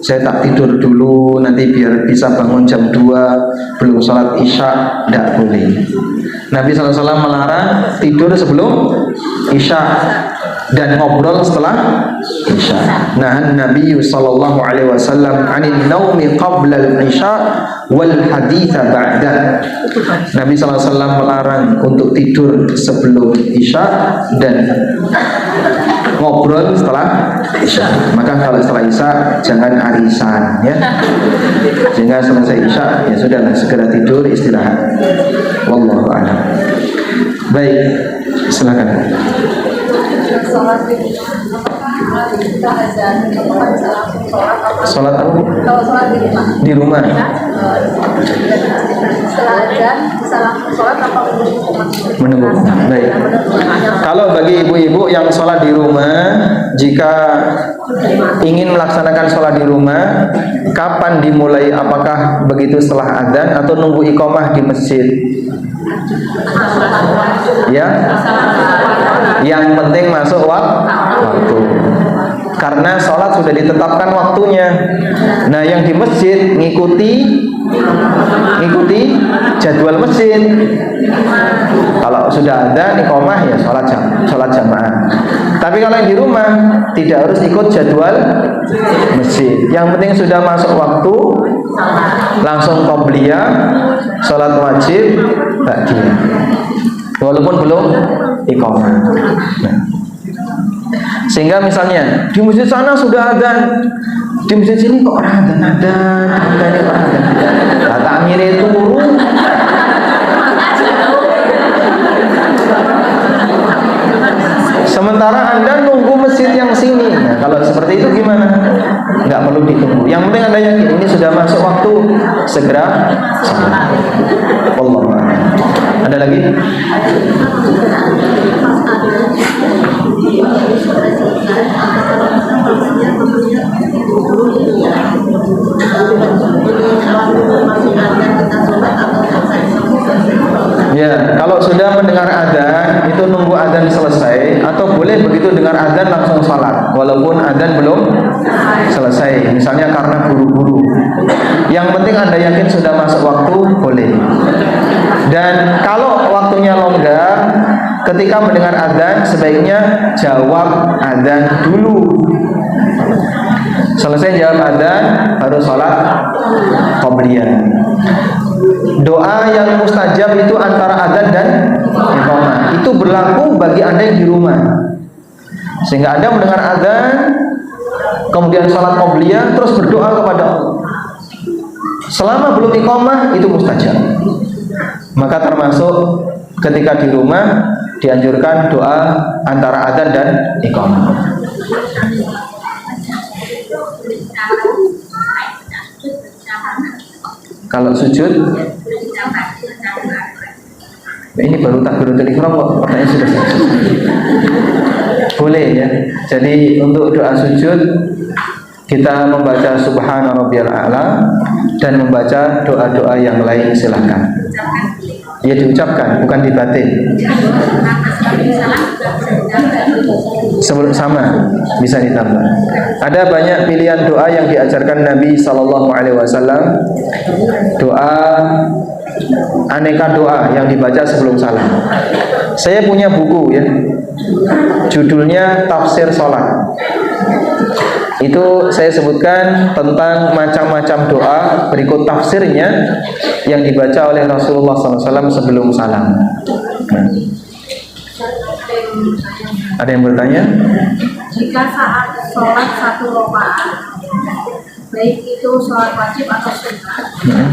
saya tak tidur dulu nanti biar bisa bangun jam 2 belum sholat isya, tidak boleh. Nabi SAW melarang tidur sebelum isya dan ngobrol setelah isya. Nah, Nabi SAW anin naumi qabla al-isya wal haditha ba'da. Nabi SAW melarang untuk tidur sebelum isya dan ngobrol setelah isya. Maka kalau setelah isya jangan arisan, ya. Sehingga selesai isya ya sudahlah, segera tidur istirahat. Wallahu a'lam. Baik, silakan. Sholat apa? Kalau sholat Di rumah. Setelah azan bisa langsung sholat apa Menunggu. Baik. Kalau bagi ibu-ibu yang sholat di rumah, jika ingin melaksanakan sholat di rumah, kapan dimulai? Apakah begitu setelah azan atau nunggu iqamah di masjid? Ya, yang penting masuk waktu. Karena sholat sudah ditetapkan waktunya. Nah, yang di masjid ngikuti jadwal masjid. Kalau sudah ada iqamah ya sholat jamaah. Tapi kalau yang di rumah tidak harus ikut jadwal masjid. Yang penting sudah masuk waktu, langsung qobliyah, sholat wajib ba'diyah, walaupun belum iqamah. Nah, sehingga misalnya di masjid sana sudah adzan, di masjid sini kok adzan, takmire turun. Sementara Anda nunggu masjid yang sini. Nah, kalau seperti itu gimana? Nggak perlu ditunggu. Yang penting Anda yakin ini sudah masuk waktu, segera sholat. Wallahu a'lam. Ada lagi? Ya, kalau sudah mendengar adzan itu nunggu adzan selesai, atau boleh begitu dengar adzan langsung sholat walaupun adzan belum selesai, misalnya karena buru-buru. Yang penting Anda yakin sudah masuk waktu, boleh. Dan kalau waktunya longgar, ketika mendengar adzan sebaiknya jawab adzan dulu. Selesai jawab adzan baru sholat qobliyah. Doa yang mustajab itu antara adzan dan iqamah. Itu berlaku bagi Anda yang di rumah. Sehingga Anda mendengar adzan, kemudian sholat qobliyah, terus berdoa kepada Allah. Selama belum iqamah itu mustajab. Maka termasuk ketika di rumah dianjurkan doa antara adzan dan iqamah. Kalau sujud, ini baru takbiratul ihram kok, pertanyaan sudah selesai. Boleh ya. Jadi untuk doa sujud kita membaca Subhana Rabbiyal A'la dan membaca doa-doa yang lain silahkan. Ya diucapkan, bukan dibatin. Sebelum sama bisa ditambah. Ada banyak pilihan doa yang diajarkan Nabi Sallallahu Alaihi Wasallam. Doa aneka doa yang dibaca sebelum salam. Saya punya buku ya, judulnya Tafsir Sholat. Itu saya sebutkan tentang macam-macam doa berikut tafsirnya yang dibaca oleh Rasulullah SAW sebelum salam. Nah. Ada yang bertanya? Jika saat sholat 1 rakaat, baik itu sholat wajib atau sunnah,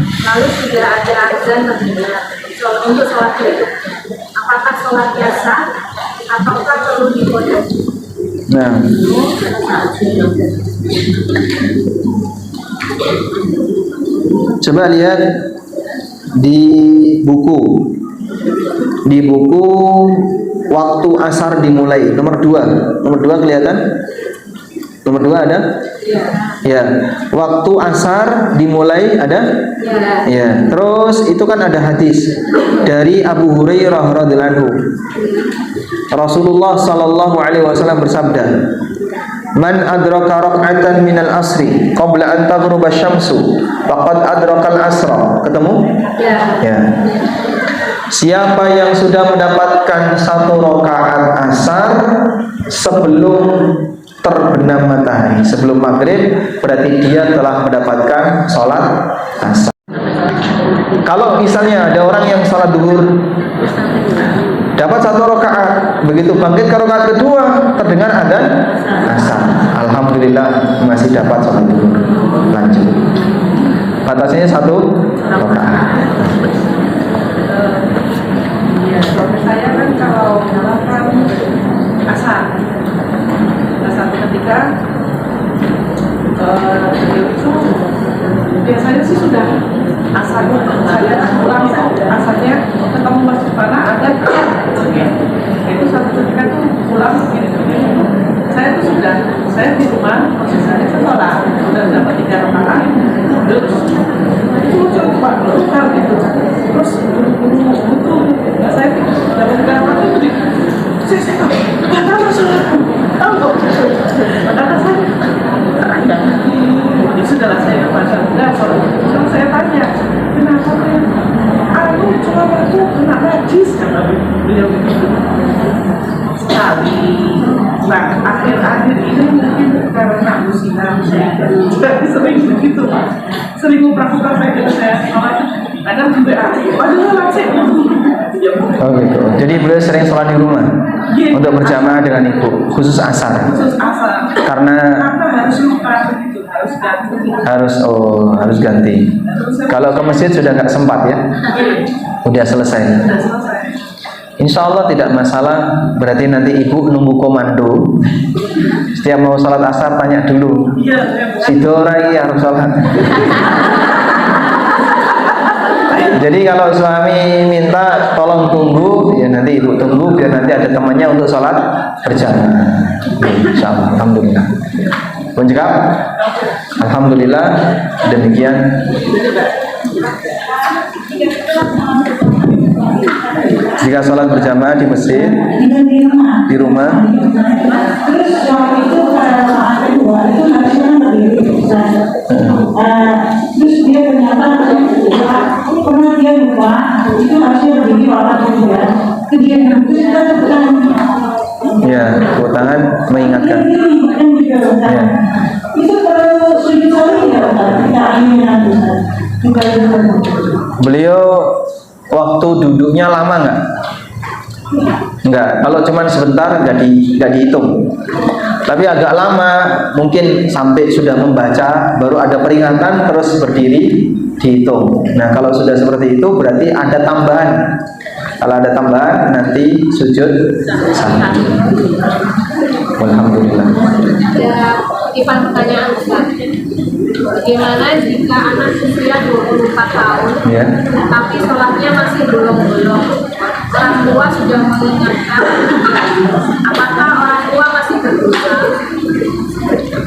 lalu sudah ada azan untuk sholat itu, apakah sholat biasa ataukah perlu dikodok? Nah, coba lihat di buku waktu asar dimulai nomor 2 kelihatan? Nomor 2 ada? Ya. Waktu asar dimulai ada? Ya. Terus itu kan ada hadis dari Abu Hurairah radhiyallahu anhu. Rasulullah sallallahu alaihi wasallam bersabda, "Man adraka rak'atan minal asri qabla an taghruba syamsu faqad adrakal asra." Ketemu? Ya. Siapa yang sudah mendapatkan 1 rakaat asar sebelum terbenam matahari, sebelum maghrib, berarti dia telah mendapatkan sholat asar. Kalau misalnya ada orang yang sholat duhur dapat 1 rakaat, begitu bangkit ke rakaat kedua terdengar adzan asar, alhamdulillah masih dapat sholat duhur, lanjut. Batasnya 1 rakaat. Ya, suami saya kan kalau menjalankan asar, satu ketika beliau itu biasanya sih sudah asarnya saya pulang asarnya ketemu masjid mana ada itu satu ketika tuh pulang saya tuh sudah saya di rumah posisinya sekolah sudah dapat 3 rakaat terus itu coba lupa gitu terus betul saya dapat 3 rakaat itu saya batal sholatku tahu kok kata saya ya sudahlah saya baca enggak sholat terus saya tanya kenapa aku cuma waktu kena najis kata beliau begitu sekali. Nah akhir-akhir ini mungkin karena musiman jadi sering begitu sering mempraktikkan saya gitu saya kadang juga padahal masih Oh gitu. Jadi beliau sering sholat di rumah untuk berjamaah dengan ibu, khusus asar. Karena harus lupa begitu, harus ganti. Harus ganti. Kalau ke masjid sudah nggak sempat ya, udah selesai. Insya Allah tidak masalah. Berarti nanti ibu nunggu komando. Setiap mau sholat asar tanya dulu. Si Dorai harus sholat. Jadi kalau suami minta tolong tunggu, ya nanti ibu tunggu biar nanti ada temannya untuk sholat berjamaah. Insyaallah, alhamdulillah. Menjawab, alhamdulillah. Demikian. Jika sholat berjamaah di masjid, di rumah. Terus suami itu pada saat kedua itu harusnya berdiri. Terus dia ternyata pernah dia lupa itu harusnya berdiri waktu kedua. Kemudian terus kita tekan. Ya, tepuk tangan mengingatkan. Ya. Itu perlu sujud saling ya, kita ingin Beliau waktu duduknya lama nggak? Enggak. Kalau cuma sebentar nggak dihitung. Tapi agak lama, mungkin sampai sudah membaca, baru ada peringatan terus berdiri dihitung. Nah kalau sudah seperti itu berarti ada tambahan. Kalau ada tambahan nanti sujud salam. Alhamdulillah. Ada titipan pertanyaan Ustaz. Bagaimana jika anak usia 24 tahun, Ya. tapi sholatnya masih belum? Orang tua sudah mengingatkan, apakah orang tua masih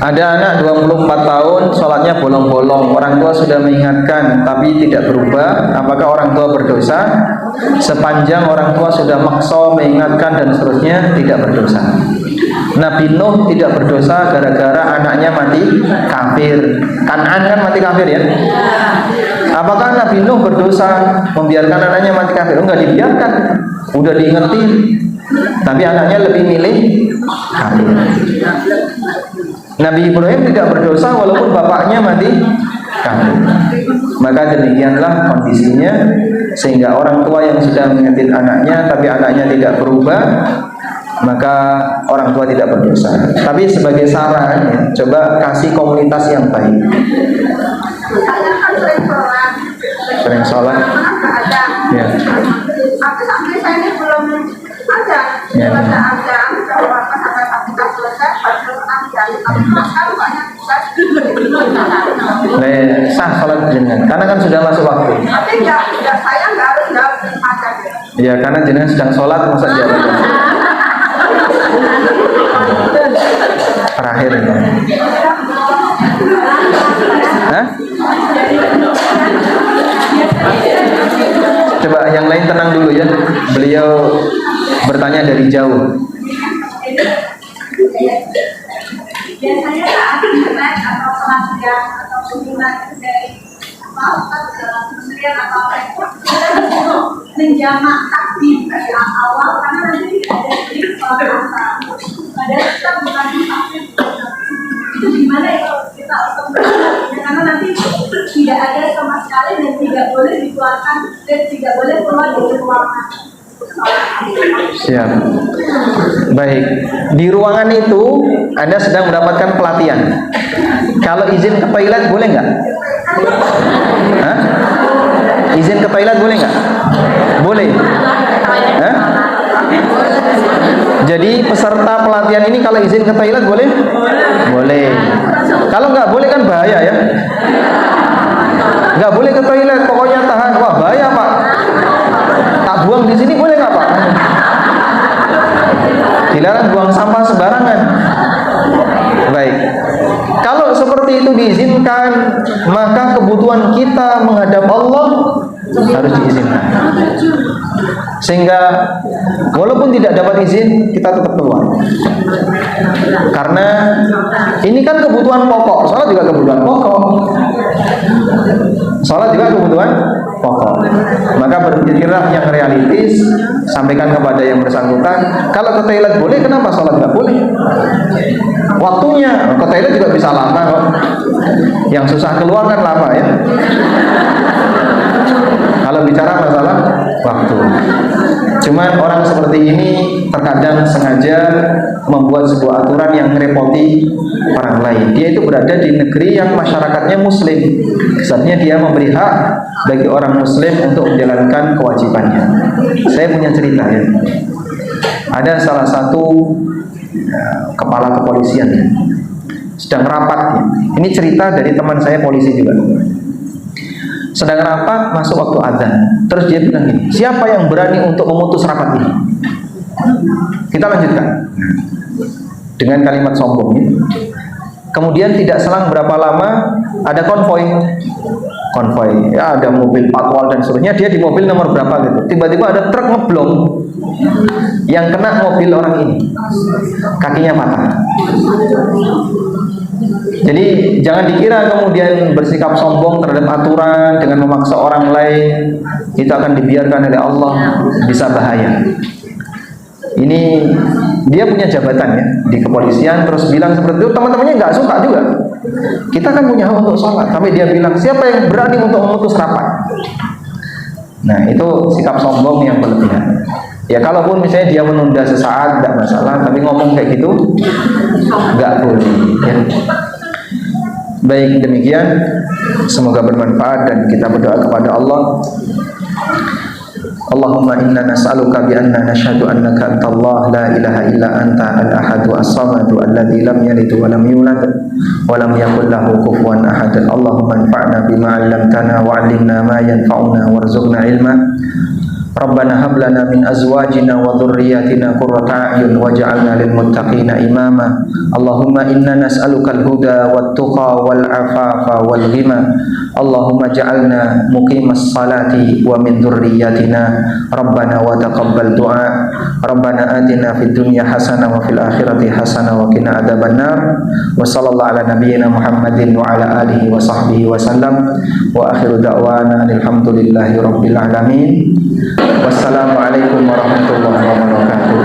Ada anak 24 tahun, sholatnya bolong-bolong. Orang tua sudah mengingatkan, tapi tidak berubah. Apakah orang tua berdosa? Sepanjang orang tua sudah maksa mengingatkan dan seterusnya, tidak berdosa. Nabi Nuh tidak berdosa gara-gara anaknya mati kafir. Kan'an kan mati kafir ya? Apakah Nabi Nuh berdosa membiarkan anaknya mati kafir? Enggak dibiarkan, udah diingetin. Tapi anaknya lebih milih kafir. Nabi Ibrahim tidak berdosa walaupun bapaknya mati kafir. Maka demikianlah kondisinya, sehingga orang tua yang sudah mengingetin anaknya tapi anaknya tidak berubah, maka orang tua tidak berdosa. Tapi sebagai saran ya, coba kasih komunitas yang baik. Saya kan Sering sholat ya. Tapi sampai saya ini belum ada. Ya. Ada kalau apa sampai kita selesai belum ada. Tapi sekarang banyak Sah sholat jenengan karena kan sudah masuk waktu. tapi enggak saya enggak harus jawab ada. Ya karena jenengan sedang sholat, masa jawab terakhir ini. Hah? Coba yang lain tenang dulu ya. Beliau bertanya dari jauh. Biasanya saat internet atau pelatihan atau kunjungan dari kementerian atau apa itu menjamak takdim dari awal karena nanti tidak ada di soal asal. Padahal kita bukan takdim. Itu gimana ya kalau kita untuk karena nanti tidak ada sama sekali dan tidak boleh dikeluarkan dan tidak boleh keluar dari ruangan. Siap. Baik. Di ruangan itu Anda sedang mendapatkan pelatihan. Kalau izin ke toilet boleh nggak? Hah? Izin ke toilet boleh nggak? Boleh. Hah? Jadi peserta pelatihan ini kalau izin ke toilet boleh? Boleh. Kalau nggak boleh kan bahaya ya. Nggak boleh ke toilet, pokoknya tahan. Wah bahaya Pak. Tak buang di sini boleh nggak Pak? Dilarang buang sampah sembarangan. Baik. Kalau seperti itu diizinkan, maka kebutuhan kita menghadap Allah harus diizinkan. Sehingga walaupun tidak dapat izin, kita tetap keluar. Karena ini kan kebutuhan pokok. Salat juga kebutuhan pokok. Salat juga kebutuhan pokok. Maka berpikirlah yang realistis, sampaikan kepada yang bersangkutan. Kalau ke toilet boleh, kenapa salat nggak boleh? Waktunya ke toilet juga bisa lama kok. Yang susah keluar kan lama ya. Kalau bicara masalah waktu. Cuman orang seperti ini terkadang sengaja membuat sebuah aturan yang merepoti orang lain. Dia itu berada di negeri yang masyarakatnya muslim. Kesannya dia memberi hak bagi orang muslim untuk menjalankan kewajibannya. Saya punya cerita ya. Ada salah satu kepala kepolisian ya, sedang rapat ya. Ini cerita dari teman saya polisi juga. Sedang rapat, masuk waktu azan. Terus dia bilang gini, siapa yang berani untuk memutus rapat ini? Kita lanjutkan dengan kalimat sombong ya. Kemudian tidak selang berapa lama ada konvoy ya, ada mobil patwal dan seterusnya. Dia di mobil nomor berapa gitu. Tiba-tiba ada truk ngeblong yang kena mobil orang ini, kakinya patah. Jadi jangan dikira kemudian bersikap sombong terhadap aturan dengan memaksa orang lain itu akan dibiarkan oleh Allah, bisa bahaya. Ini dia punya jabatan ya di kepolisian, terus bilang seperti itu, teman-temannya nggak suka juga. Kita kan punya hak untuk sholat, tapi dia bilang siapa yang berani untuk memutus rapat. Nah itu sikap sombong yang berlebihan. Ya kalaupun misalnya dia menunda sesaat tidak masalah, tapi ngomong kayak gitu nggak boleh ya. Baik, demikian, semoga bermanfaat dan kita berdoa kepada Allah. Allahumma inna nas'aluka bi anna nashhadu annaka antallah la ilaha illa anta al-ahadu as-samadu alladzi lam yalid wa lam yulad wa lam yakul lahu kufuwan ahad. Allahumma anfa'na bima 'allamtana wa 'allimna ma yanfa'una warzuqna ilma Rabbana hab lana min azwajina wa dhurriyyatina qurrata a'yun waj'alna lil muttaqina imama. Allahumma inna nas'alukal huda wat tuqa wal afafa wal ghina. Allahumma ja'alna muqimas salati wa min dhurriyyatina. Rabbana wa taqabbal du'a. Rabbana atina fid dunya hasanah wa fil akhirati hasanah wa qina adzabannar. Wa sallallahu ala nabiyyina Muhammadin wa ala alihi wa sahbihi wa sallam. Wa akhiru da'wana alhamdulillahi rabbil alamin. Wassalamualaikum warahmatullahi wabarakatuh.